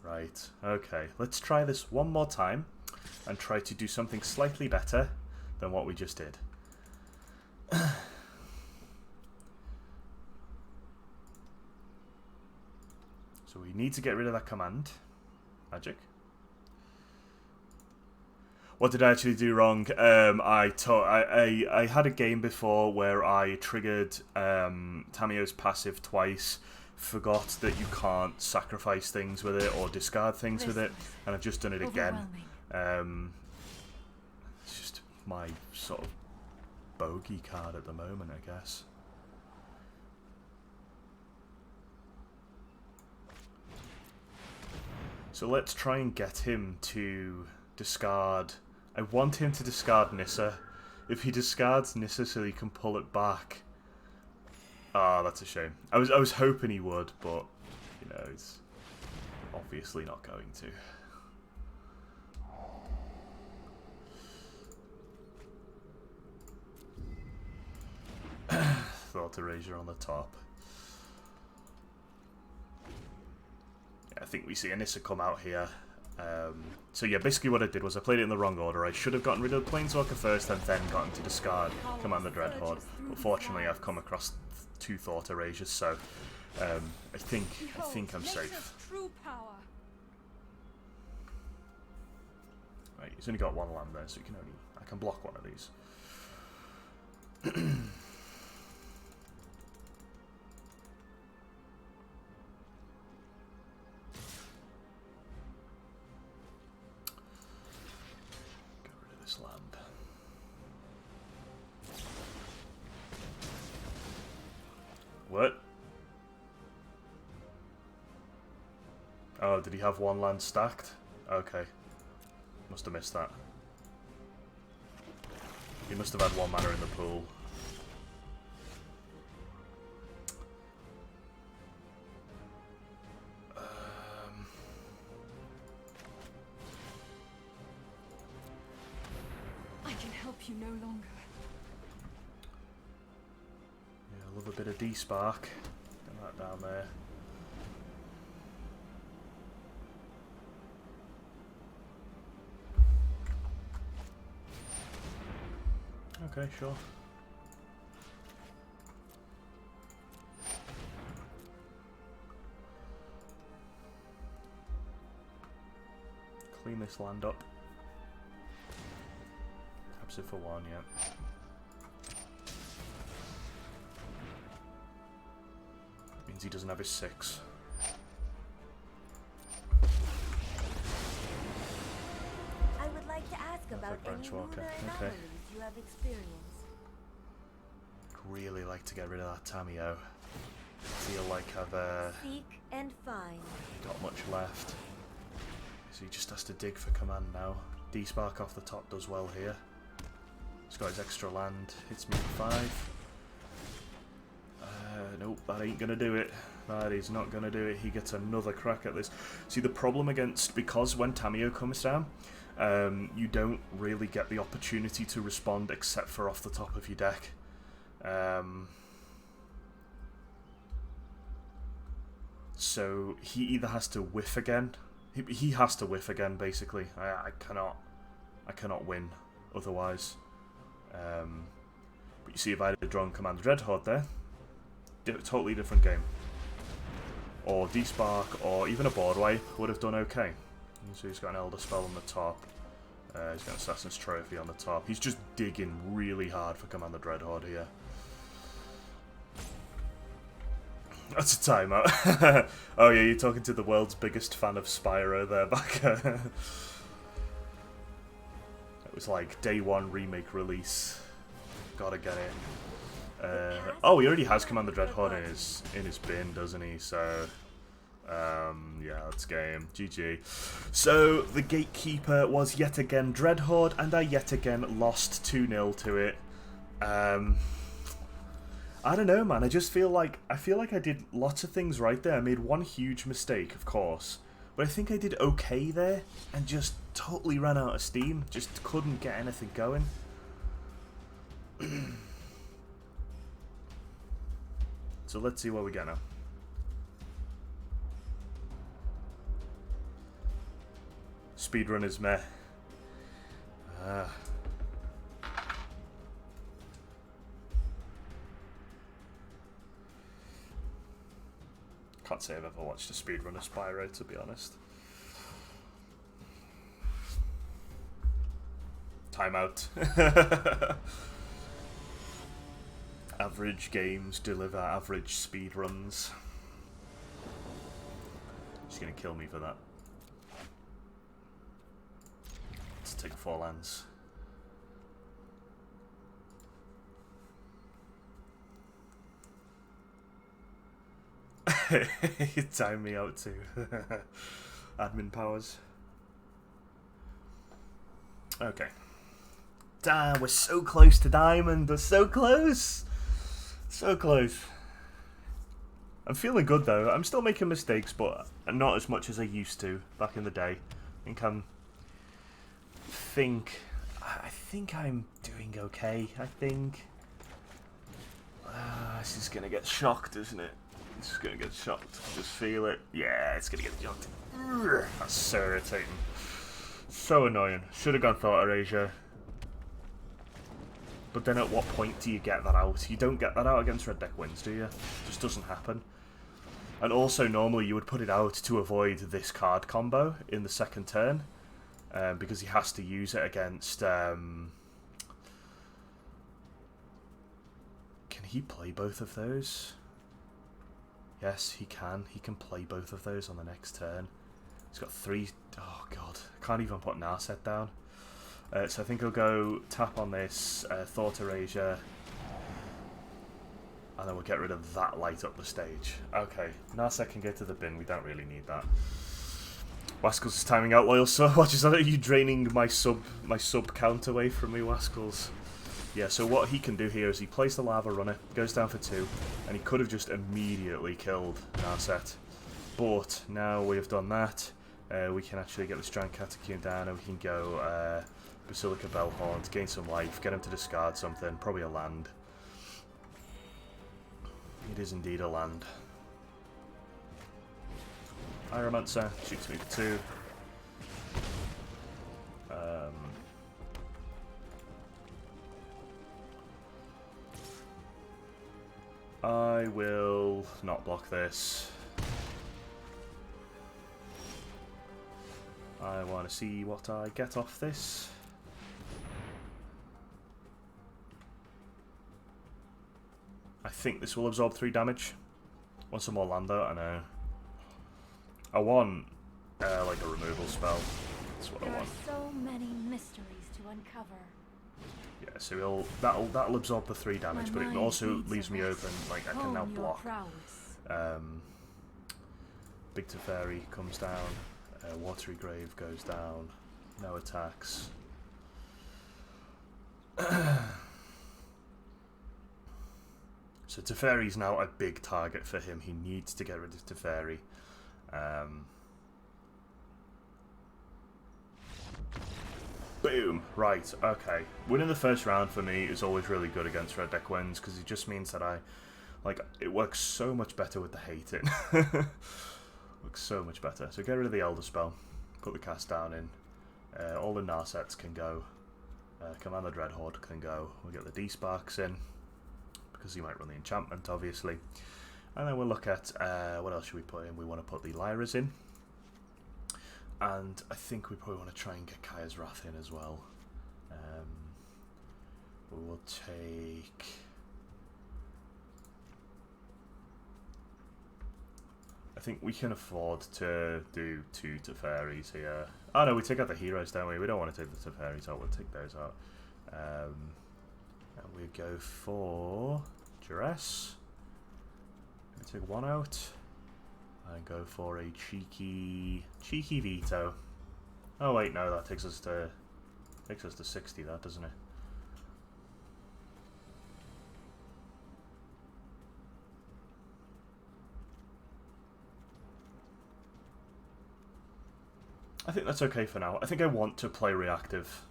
Right, okay, let's try this one more time and try to do something slightly better than what we just did. So we need to get rid of that command. Magic. What did I actually do wrong? I had a game before where I triggered Tameo's passive twice, forgot that you can't sacrifice things with it or discard things with it, and I've just done it again. It's just my sort of bogey card at the moment, I guess. So let's try and get him to discard... I want him to discard Nissa, if he discards Nissa so he can pull it back. Ah, that's a shame. I was hoping he would, but you know, he's obviously not going to. Thought Erasure on the top. Yeah, I think we see Anissa come out here. So yeah, basically what I did was I played it in the wrong order. I should have gotten rid of the Planeswalker first and then gotten to discard Command the Dreadhorde. Unfortunately, I've come across 2 Thought Erasures, so I think I'm safe. True power. Right, he's only got 1 land there, so I can block one of these. Land. What? Oh, did he have 1 land stacked? Okay. Must have missed that. He must have had 1 mana in the pool. You no longer. Yeah, I love a bit of D-Spark. Get that down there. Okay, sure. Clean this land up. Taps it for 1, yeah. Means he doesn't have his 6. I would like to ask about any lunar anomalies you have experienced. Really like to get rid of that Tamio. Feel like I've Seek and find. got much left. So he just has to dig for command now. D-Spark off the top does well here. He's got his extra land. Hits me for 5. Nope, that ain't gonna do it. That is not gonna do it. He gets another crack at this. See, the problem because when Tamio comes down, you don't really get the opportunity to respond except for off the top of your deck. So he either has to whiff again. He has to whiff again, basically. I cannot win otherwise. But you see, if I had drawn Command Dreadhorde there, totally different game. Or D-Spark, or even a board wipe would have done okay. So he's got an Elder Spell on the top. He's got an Assassin's Trophy on the top. He's just digging really hard for Command the Dreadhorde here. That's a timeout. Oh yeah, you're talking to the world's biggest fan of Spyro there, Backer. It was like day 1 remake release. Gotta get it. Oh, he already has Command the Dreadhorde in his bin, doesn't he? So, yeah, that's game. GG. So, the Gatekeeper was yet again Dreadhorde, and I yet again lost 2-0 to it. I don't know, man. I feel like I did lots of things right there. I made one huge mistake, of course, but I think I did okay there, and just totally ran out of steam. Just couldn't get anything going. So let's see what we get now. Speedrunners meh. Can't say I've ever watched a speedrunner Spyro, to be honest. Timeout. Average games deliver average speedruns. She's gonna kill me for that. Let's take 4 lands. You time me out too. Admin powers. Okay. Damn, we're so close to diamond. We're so close. So close. I'm feeling good though. I'm still making mistakes, but not as much as I used to back in the day. I think I'm doing okay. I think. This is gonna get shocked, isn't it? This is gonna get shocked. Just feel it. Yeah, it's gonna get shocked. Urgh, that's so irritating. So annoying. Should have gone Thought Erasure. But then at what point do you get that out? You don't get that out against red deck wins, do you? It just doesn't happen. And also, normally you would put it out to avoid this card combo in the second turn. Because he has to use it against... can he play both of those? Yes, he can. He can play both of those on the next turn. He's got 3... Oh, God. I can't even put Narset down. So I think he'll go tap on this, Thought Erasure, and then we'll get rid of that light up the stage. Okay, Narset can get to the bin, we don't really need that. Waskles is timing out Loyal Sword. Watch, is that you draining my sub count away from me, Waskles? Yeah, so what he can do here is he plays the Lava Runner, goes down for 2, and he could have just immediately killed Narset. But now we have done that, we can actually get the Strand Catacomb down, and we can go Basilica Bellhorn to gain some life, get him to discard something, probably a land. It is indeed a land. Pyromancer shoots me for 2. I will not block this. I want to see what I get off this. I think this will absorb 3 damage. Want some more land though? I know. I want like a removal spell. That's what I want. There are so many mysteries to uncover. Yeah, so that'll absorb the 3 damage, but it also leaves me open. Like I can now block. Big Teferi comes down. Watery Grave goes down. No attacks. So Teferi's now a big target for him. He needs to get rid of Teferi. Boom. Right, okay. Winning the first round for me is always really good against red deck wins, because it just means that it works so much better with the hating. Looks so much better. So get rid of the Elder Spell. Put the cast down in. All the Narsets can go. Command the Dreadhorde can go. We'll get the D-Sparks in, because he might run the enchantment, obviously. And then we'll look at, what else should we put in? We want to put the Lyras in. And I think we probably want to try and get Kaya's Wrath in as well. We will take... I think we can afford to do 2 Teferis here. Oh no, we take out the heroes, don't we? We don't want to take the Teferis out, we'll take those out. And we go for Duress. We take 1 out. And go for a cheeky veto. Oh wait, no, that takes us to 60, that doesn't it? I think that's okay for now. I think I want to play reactive.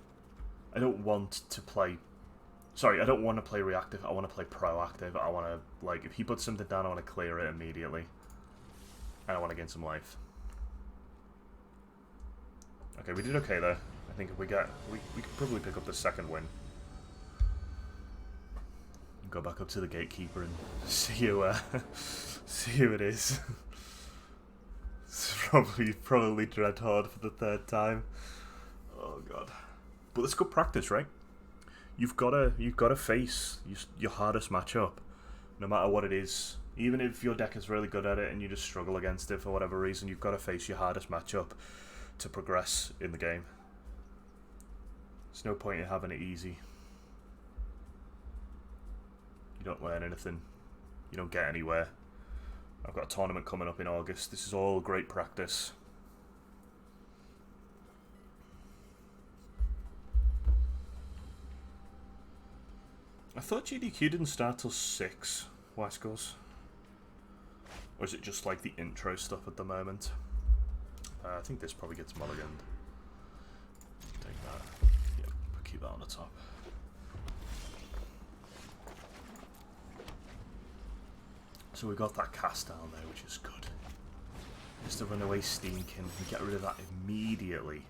I don't want to play... Sorry, I don't want to play reactive. I want to play proactive. I want to, like, if he puts something down, I want to clear it immediately. And I want to gain some life. Okay, we did okay there. I think if we get... We could probably pick up the second win. Go back up to the Gatekeeper and see who it is. It's probably Dreadhorde for the 3rd time. Oh god. But it's good practice, right? You've got to face your hardest matchup, no matter what it is. Even if your deck is really good at it and you just struggle against it for whatever reason, you've got to face your hardest matchup to progress in the game. There's no point in having it easy. You don't learn anything. You don't get anywhere. I've got a tournament coming up in August. This is all great practice. I thought GDQ didn't start till 6, Wascos. Or is it just like the intro stuff at the moment? I think this probably gets mulliganed. Take that. Yep, keep that on the top. So we got that cast down there, which is good. Just the runaway Steamkin, we get rid of that immediately.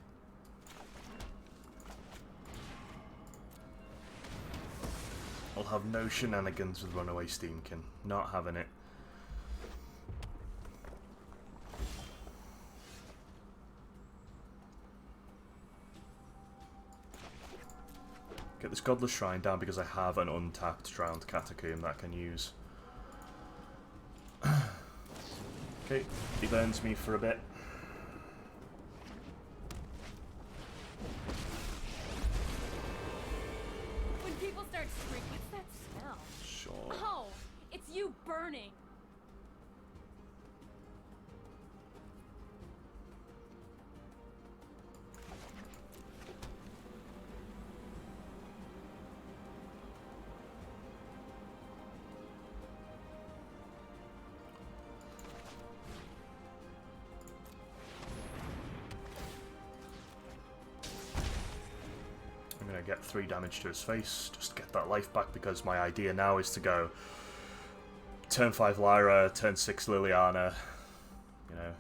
I'll have no shenanigans with runaway Steamkin. Not having it. Get this Godless Shrine down because I have an untapped Drowned Catacomb that I can use. Okay, he burns me for a bit. When people start screaming, what's that smell? Sure. Oh, it's you burning. Get 3 damage to his face, just get that life back, because my idea now is to go turn 5 Lyra, turn 6 Liliana, you know.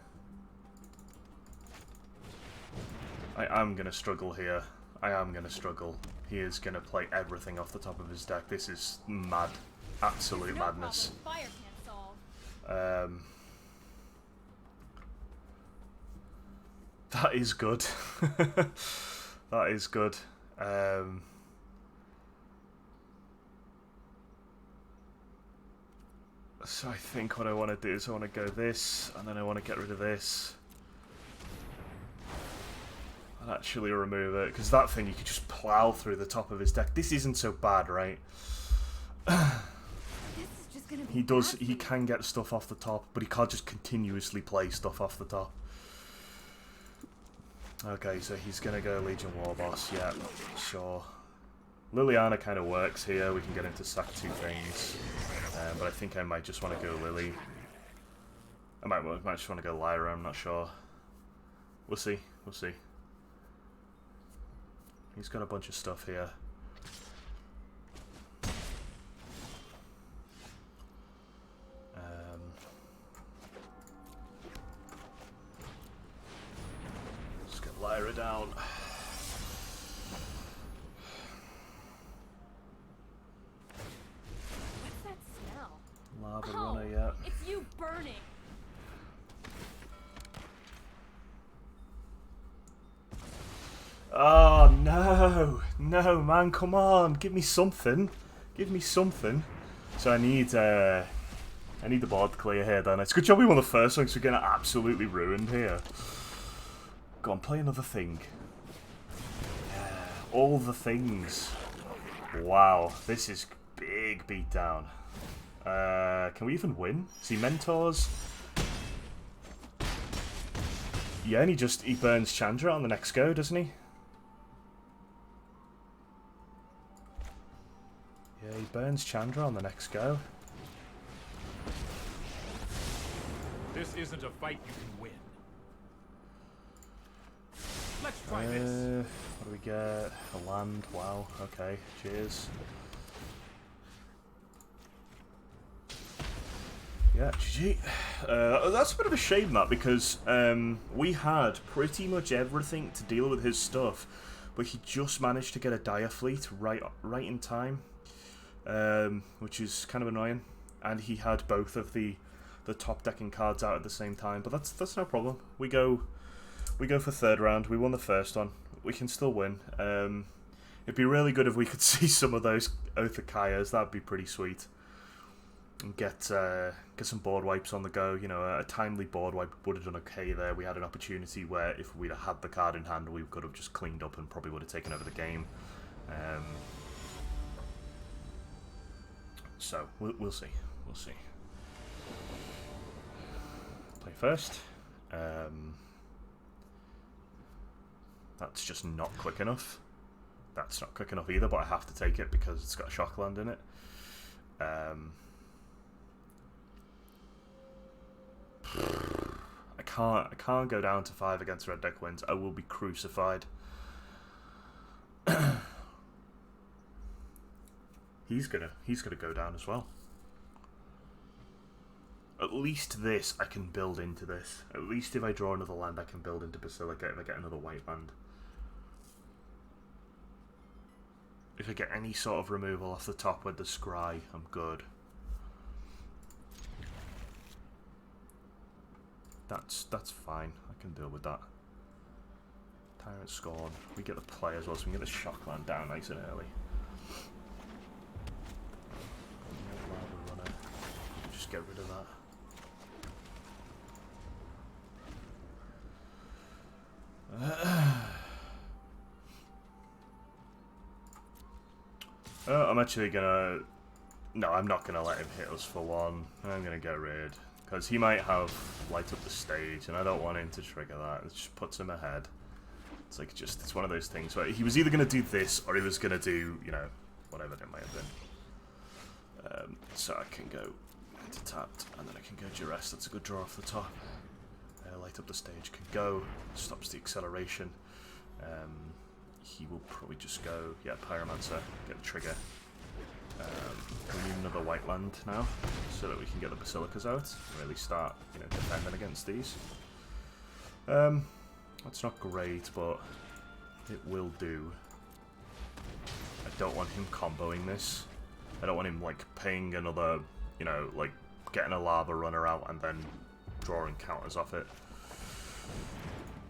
I am going to struggle here. I am going to struggle. He is going to play everything off the top of his deck. This is mad. Absolute madness. Fire can't solve. That is good. That is good. So I think what I want to do is I want to go this, and then I want to get rid of this. And actually remove it, because that thing you could just plow through the top of his deck. This isn't so bad, right? This is just gonna be He can get stuff off the top, but he can't just continuously play stuff off the top. Okay, so he's gonna go Legion Warboss, yeah, sure. Liliana kind of works here, we can get him to sack 2 things. But I think I might just want to go Lily. I might just want to go Lyra, I'm not sure. We'll see, we'll see. He's got a bunch of stuff here. Let's get Lyra down. What's that smell? Lava Oh, runner, yeah. it's you burning. Oh no, no man, come on, give me something, give me something. So I need the board clear here. Then it's a good job we won the first one, because we're getting absolutely ruined here. Go on, play another thing. Yeah, all the things. Wow, this is big beatdown. Can we even win? See, Mentors. Yeah, and he burns Chandra on the next go, doesn't he? Yeah, he burns Chandra on the next go. This isn't a fight you can win. Let's try this. What do we get? A land. Wow. Okay. Cheers. Yeah, GG. That's a bit of a shame, that, because we had pretty much everything to deal with his stuff, but he just managed to get a Dire Fleet right in time, which is kind of annoying. And he had both of the top decking cards out at the same time, but that's no problem. We go for third round. We won the first one. We can still win. It'd be really good if we could see some of those Oath of Kaias. That'd be pretty sweet. And get some board wipes on the go. You know, a timely board wipe would have done okay there. We had an opportunity where if we'd have had the card in hand, we could have just cleaned up and probably would have taken over the game. So we'll see. We'll see. Play first. That's just not quick enough. That's not quick enough either, but I have to take it because it's got a shock land in it. I can't go down to 5 against red deck wins. I will be crucified. He's gonna go down as well. At least this I can build into this. At least if I draw another land, I can build into Basilica if I get another white land. If I get any sort of removal off the top with the Scry, I'm good. That's fine. I can deal with that. Tyrant Scorn. We get the play as well, so we can get the shock land down nice and early. Lava Runner. Just get rid of that. I'm actually gonna... No, I'm not gonna let him hit us for one. I'm gonna get rid. Because he might have light up the stage, and I don't want him to trigger that. It just puts him ahead. It's like it's one of those things where he was either gonna do this, or he was gonna do, you know, whatever it might have been. So I can go into tapped, and then I can go duress. That's a good draw off the top. Light up the stage can go. Stops the acceleration. He will probably just go, yeah, Pyromancer, get the trigger. We need another white land now, so that we can get the Basilicas out and really start, you know, defending against these. That's not great, but it will do. I don't want him comboing this. I don't want him, like, paying another, you know, like, getting a Lava Runner out and then drawing counters off it.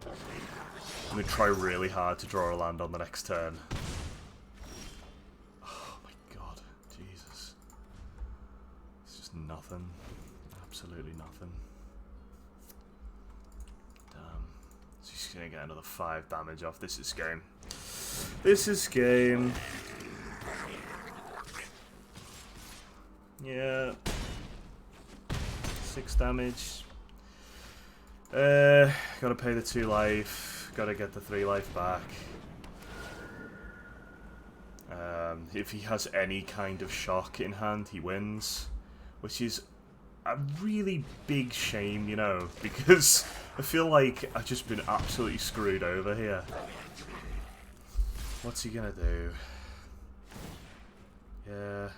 I'm going to try really hard to draw a land on the next turn. Oh my god, Jesus. It's just nothing. Absolutely nothing. Damn. So he's going to get another 5 damage off. This is game. This is game. Yeah. 6 damage. Gotta pay the 2 life. Gotta get the 3 life back. If he has any kind of shock in hand, he wins. Which is a really big shame, you know, because I feel like I've just been absolutely screwed over here. What's he gonna do? Yeah.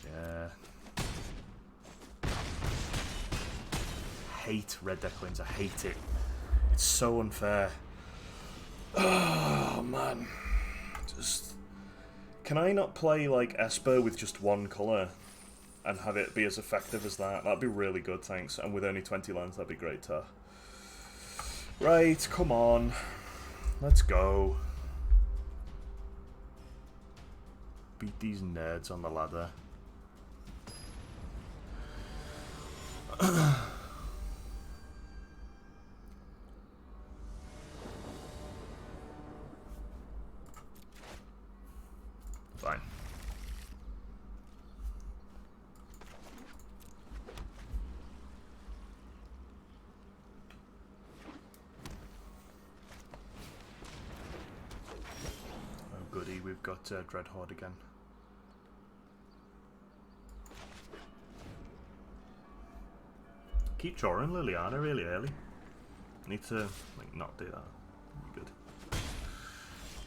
Yeah. Hate red deck wins. I hate it. It's so unfair. Oh man. Just can I not play like Esper with just one colour and have it be as effective as that? That'd be really good, thanks. And with only 20 lands, that'd be great. Right, come on. Let's go. Beat these nerds on the ladder. Fine. Oh goody, we've got Dreadhorde again. Keep drawing Liliana really early. Need to like not do that. That'd be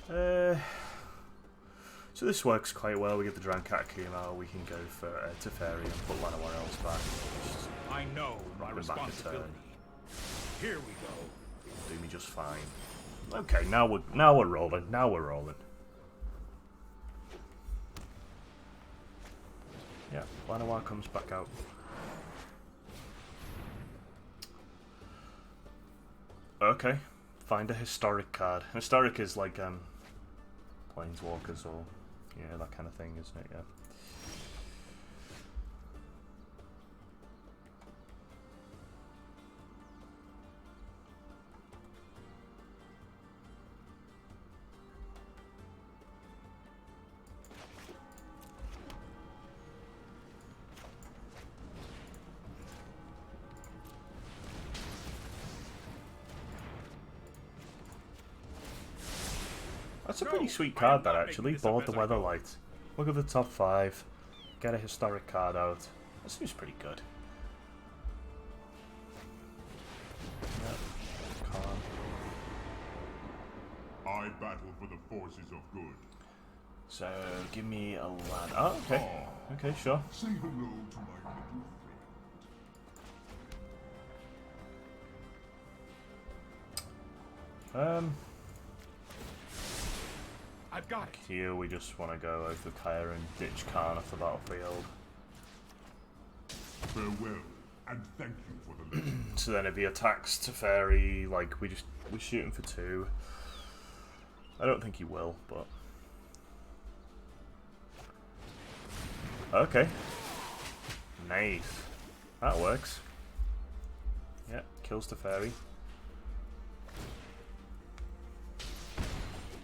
good. So this works quite well. We get the Drown Catacomb out. We can go for Teferi and put Llanowar Elves back. Just I know my knock them back a responsibility. turn. Here we go. Do me just fine. Okay, now we're rolling. Now we're rolling. Yeah, Llanowar comes back out. Okay, find a historic card. Historic is like Planeswalkers or yeah, that kind of thing, isn't it? Yeah. That's a No, pretty sweet I card, am that not actually. making this up Board the as I go. Weatherlight. Look at the top 5. Get a historic card out. That seems pretty good. Yep. Calm. I battle for the forces of good. So, give me a land. Oh, okay. Okay, sure. Say hello to my little friend. I've got it. Here we just want to go over Kaya and ditch Khan off the battlefield. Farewell, and thank you for the lesson. So then it'd be attacks to Fairy, like we shoot him for 2. I don't think he will, but okay. Nice. That works. Yeah, kills the Fairy.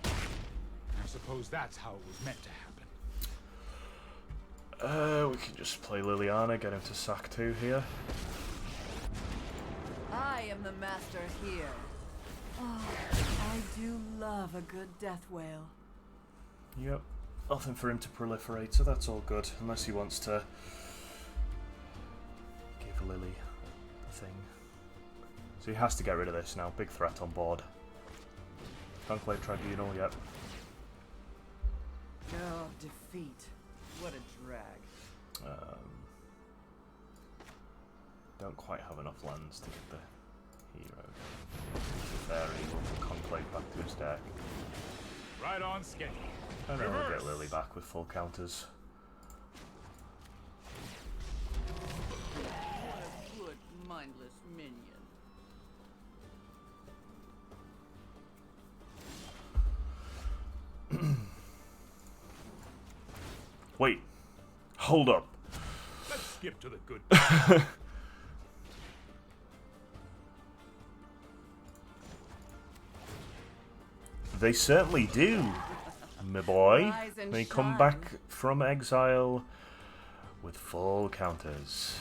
I suppose that's how it was meant to happen. We can just play Liliana, get him to sack 2 here. I am the master here. Oh, I do love a good death wail. Yep. Nothing for him to proliferate, so that's all good. Unless he wants to give Lily a thing. So he has to get rid of this now. Big threat on board. Conclave Tribunal, yep. Oh, defeat. What a drag. Don't quite have enough lands to get the hero. The Fairy will Conclave back to his deck. Right on schedule. And then we'll get Reverse. Lily back with full counters. What a good, mindless minion. Wait. Hold up. Let's skip to the good. They certainly do, my boy. Rise and They come shine. back from exile with full counters.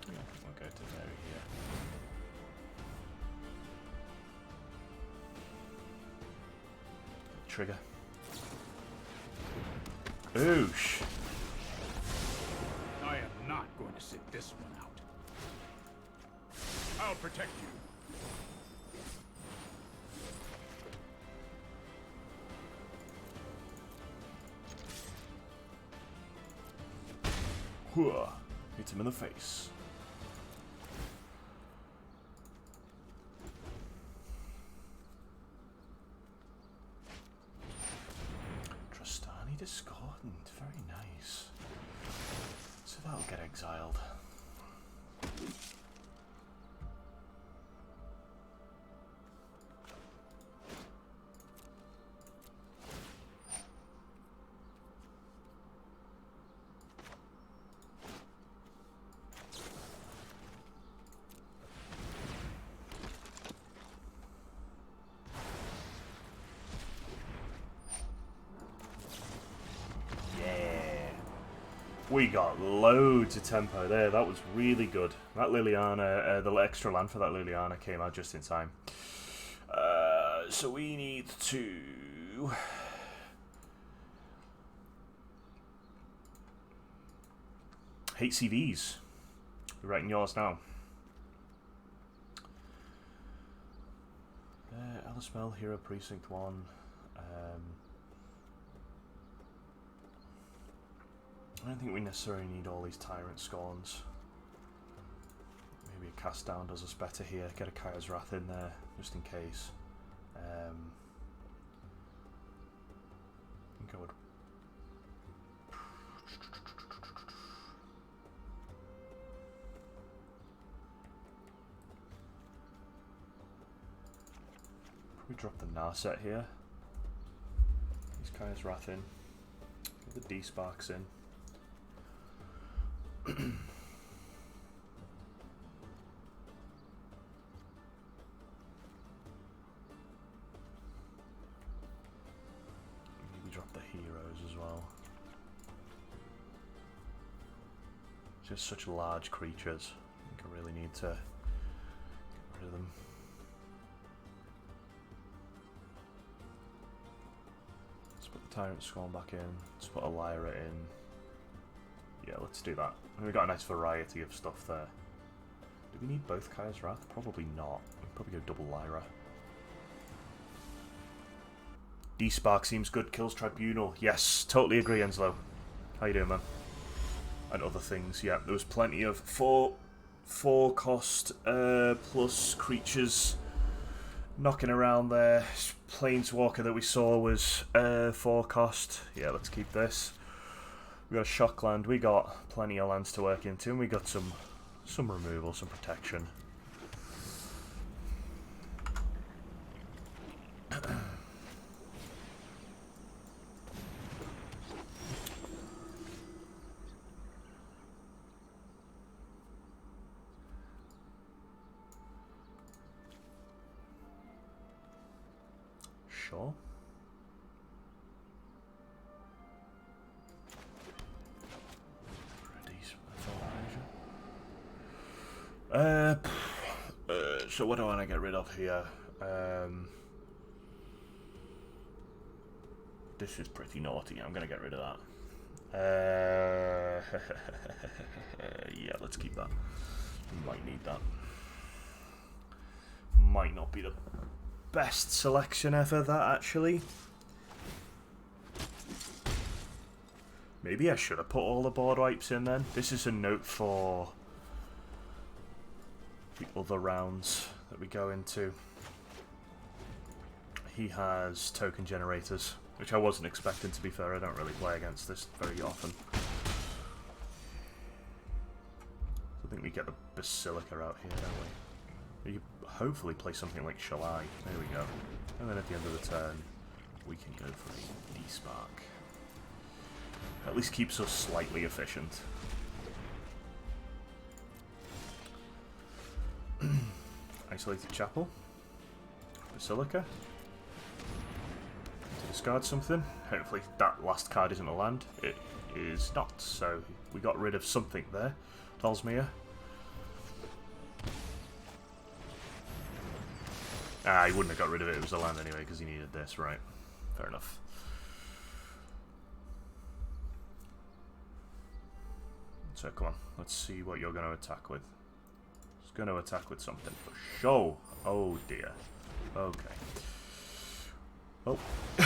Yeah, we'll go to Mary here. Trigger. Oosh. I am not going to sit this one out. I'll protect you. Hooah. Hit him in the face. Tristani Discordant, very nice. So that'll get exiled. We got loads of tempo there. That was really good. That Liliana, the extra land for that Liliana came out just in time. So we need to... HCVs. We're writing yours now. Elspell, Hero Precinct 1. I don't think we necessarily need all these Tyrant Scorns. Maybe a Cast Down does us better here. Get a Kaya's Wrath in there, just in case. I think I would... Probably drop the Narset here. These Kaya's Wrath in. Get the D-Sparks in. Maybe drop the heroes as well. Just such large creatures. I think I really need to get rid of them. Let's put the Tyrant Scorn back in. Let's put a Lyra in. Yeah, let's do that. And we've got a nice variety of stuff there. Do we need both Kaya's Wrath? Probably not. We'll probably go double Lyra. D-Spark seems good. Kills Tribunal. Yes, totally agree, Enslow. How you doing, man? And other things. Yeah, there was plenty of 4 cost plus creatures knocking around there. Planeswalker that we saw was 4 cost. Yeah, let's keep this. We got a shock land. We got plenty of lands to work into, and we got some removal, some protection. Sure. So what do I want to get rid of here? This is pretty naughty. I'm going to get rid of that. Yeah, let's keep that. Might need that. Might not be the best selection ever, that, actually. Maybe I should have put all the board wipes in then. This is a note for the other rounds that we go into. He has token generators, which I wasn't expecting, to be fair. I don't really play against this very often. I think we get the Basilica out here, don't we? You hopefully play something like Shall I? There we go. And then at the end of the turn, we can go for a D-Spark. At least keeps us slightly efficient. Isolated Chapel. Basilica. To discard something. Hopefully that last card isn't a land. It is not, so we got rid of something there. Dalsmere. Ah, he wouldn't have got rid of it. It was a land anyway because he needed this, right? Fair enough. So come on, let's see what you're going to attack with. It's going to attack with something for sure. Oh dear. Okay. Oh. We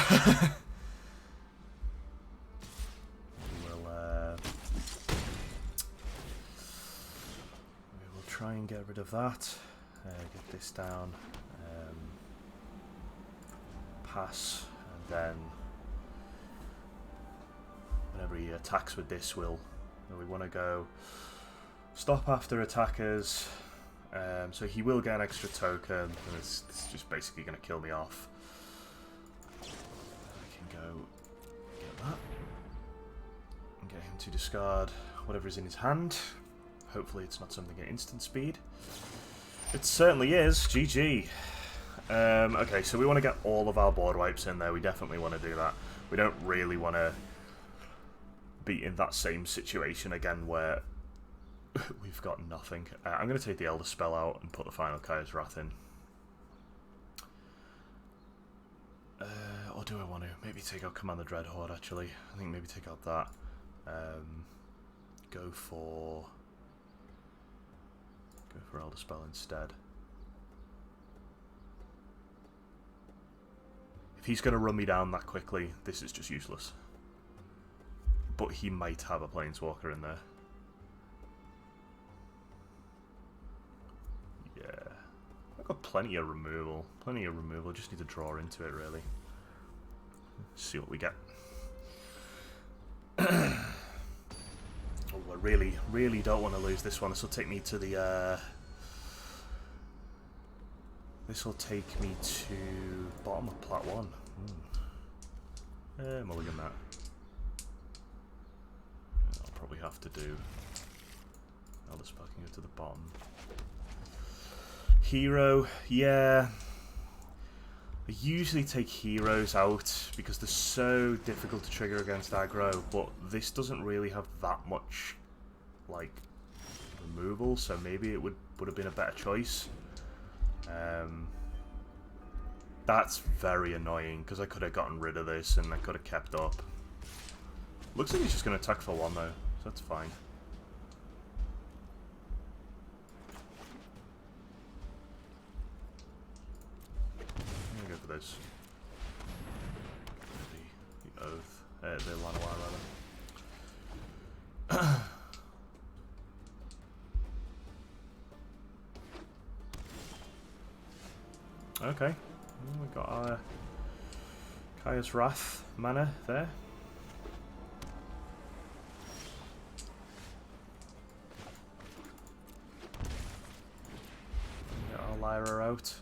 will try and get rid of that. Get this down. Pass, and then whenever he attacks with this, we want to go stop after attackers. So he will get an extra token, and it's just basically going to kill me off. I can go get that and get him to discard whatever is in his hand. Hopefully it's not something at instant speed. It certainly is. GG. Okay, so we want to get all of our board wipes in there. We definitely want to do that. We don't really want to be in that same situation again where we've got nothing. I'm going to take the Elder Spell out and put the final Kaya's Wrath in. Or do I want to? Maybe take out Command the Dreadhorde, actually. I think maybe take out that. Go for Elder Spell instead. If he's going to run me down that quickly, this is just useless. But he might have a Planeswalker in there. Yeah. I've got plenty of removal. Plenty of removal. Just need to draw into it, really. See what we get. Oh, I really, really don't want to lose this one. This will take me to the... This will take me to bottom of Plat 1. Mulligan that. I'll probably have to do Elder Spell can go to the bottom. Hero, yeah. I usually take heroes out because they're so difficult to trigger against aggro, but this doesn't really have that much, like, removal, so maybe it would have been a better choice. That's very annoying, because I could have gotten rid of this and I could have kept up. Looks like he's just going to attack for 1 though, so that's fine. I'm going to go for this. The Oath. The Llanowar, rather. Okay. We got our Kaya's Wrath mana there. Get our Lyra out.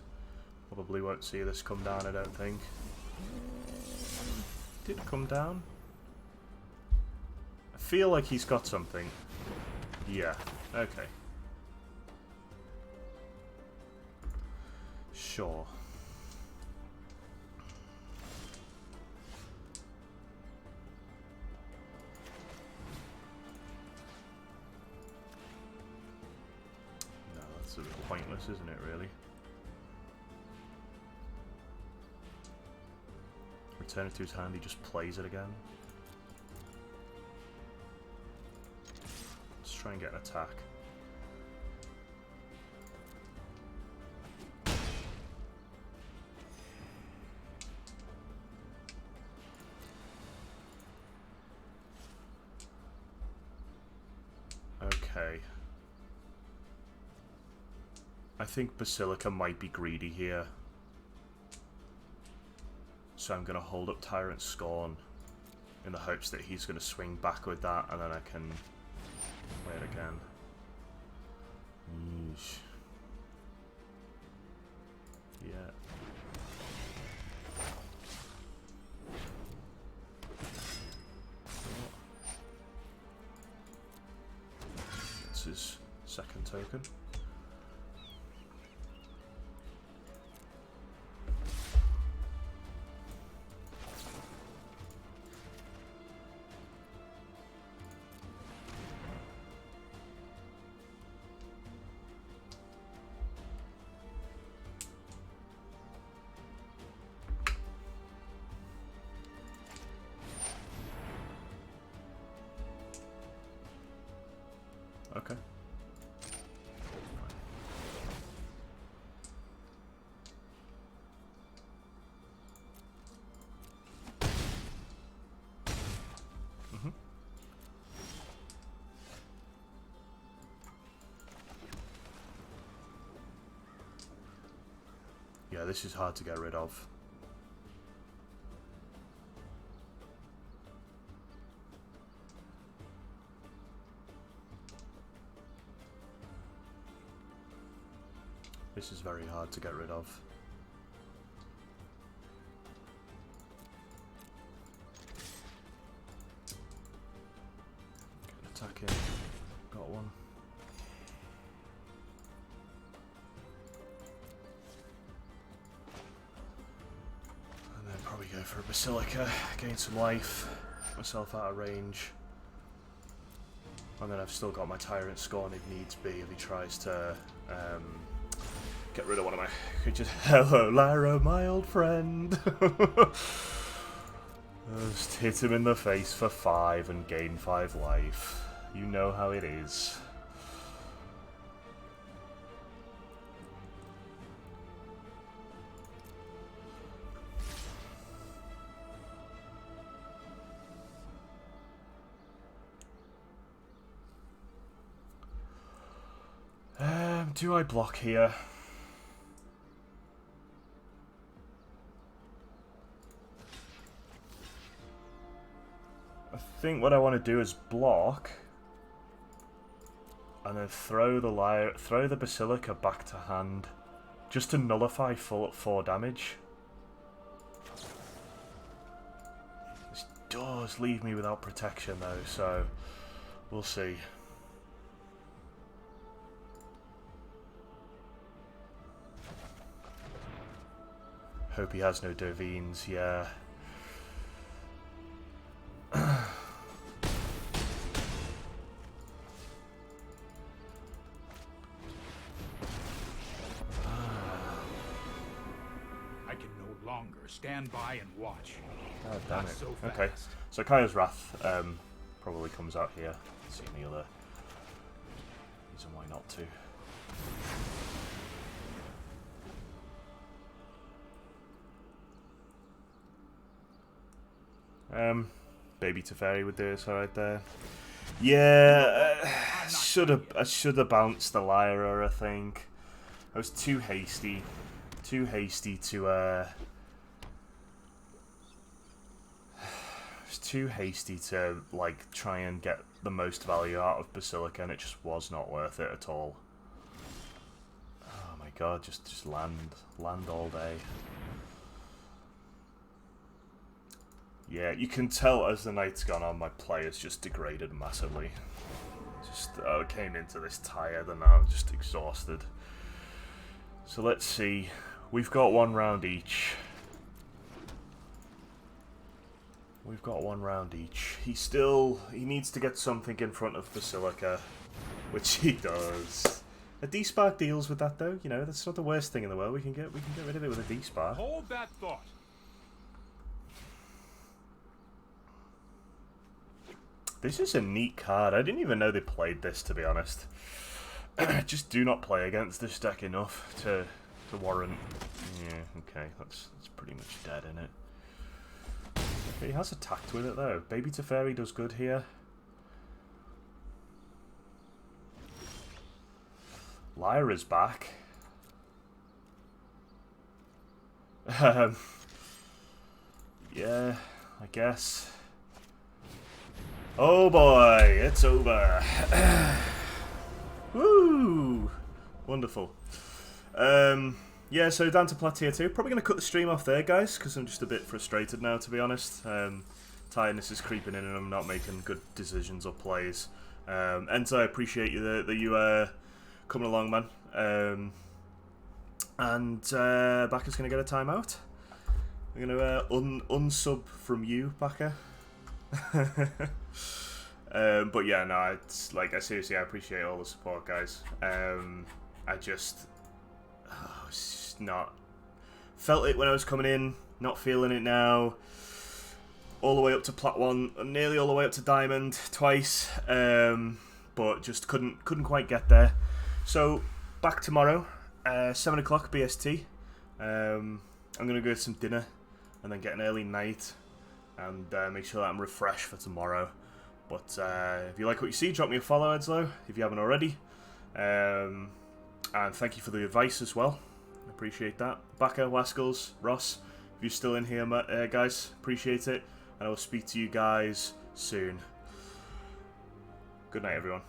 Probably won't see this come down, I don't think. Did it come down? I feel like he's got something. Yeah, okay. Sure. No, that's a bit pointless, isn't it, really? Return it to his hand, he just plays it again. Let's try and get an attack. Okay. I think Basilica might be greedy here. So I'm going to hold up Tyrant Scorn in the hopes that he's going to swing back with that, and then I can play it again. Yeesh. Yeah. That's his second token. Okay. Yeah, this is hard to get rid of. This is very hard to get rid of. Attack in. Got one. And then probably go for a Basilica, gain some life, get myself out of range. And then I've still got my Tyrant Scorn if needs be, if he tries to get rid of one of my creatures. Hello, Lyra, my old friend. Just hit him in the face for 5 and gain 5 life. You know how it is. Do I block here? I think what I want to do is block, and then throw the Basilica back to hand, just to nullify full 4 damage. This does leave me without protection though, so we'll see. Hope he has no Dovines, yeah. longer. Stand by and watch. God damn Not it. so Okay, fast. so Kaya's Wrath probably comes out here. See any other reason why not to. Baby Teferi with this right there. Yeah, I should have bounced the Lyra. I think I was too hasty to like try and get the most value out of Basilica, and it just was not worth it at all. Oh my god, just land all day. Yeah, you can tell as the night's gone on, my play has just degraded massively. I came into this tired and now I'm just exhausted. So let's see. We've got 1 round each. He needs to get something in front of Basilica, which he does. A D-Spark deals with that though, you know, that's not the worst thing in the world. We can get rid of it with a D-Spark. Hold that thought. This is a neat card. I didn't even know they played this, to be honest. Just do not play against this deck enough to warrant. Yeah, okay, that's pretty much dead, isn't it? Okay, he has attacked with it though. Baby Teferi does good here. Lyra's back. Yeah, I guess. Oh boy, it's over. Woo! Wonderful. Yeah, so down to Plat tier 2. Probably going to cut the stream off there, guys, because I'm just a bit frustrated now, to be honest. Tiredness is creeping in and I'm not making good decisions or plays. Enzo, I appreciate you that you coming along, man. And Bacca's going to get a timeout. I'm going to unsub from you, Bacca. But yeah, no, it's like, I seriously, I appreciate all the support, guys. It's just not felt it when I was coming in, not feeling it now. All the way up to Plat 1, nearly all the way up to Diamond twice, but just couldn't quite get there. So back tomorrow, 7 o'clock BST. I'm gonna go get some dinner and then get an early night and make sure that I'm refreshed for tomorrow. But if you like what you see, drop me a follow, Edslow, if you haven't already. And thank you for the advice as well. I appreciate that. Bacca, Waskels, Ross, if you're still in here, guys, appreciate it. And I will speak to you guys soon. Good night, everyone.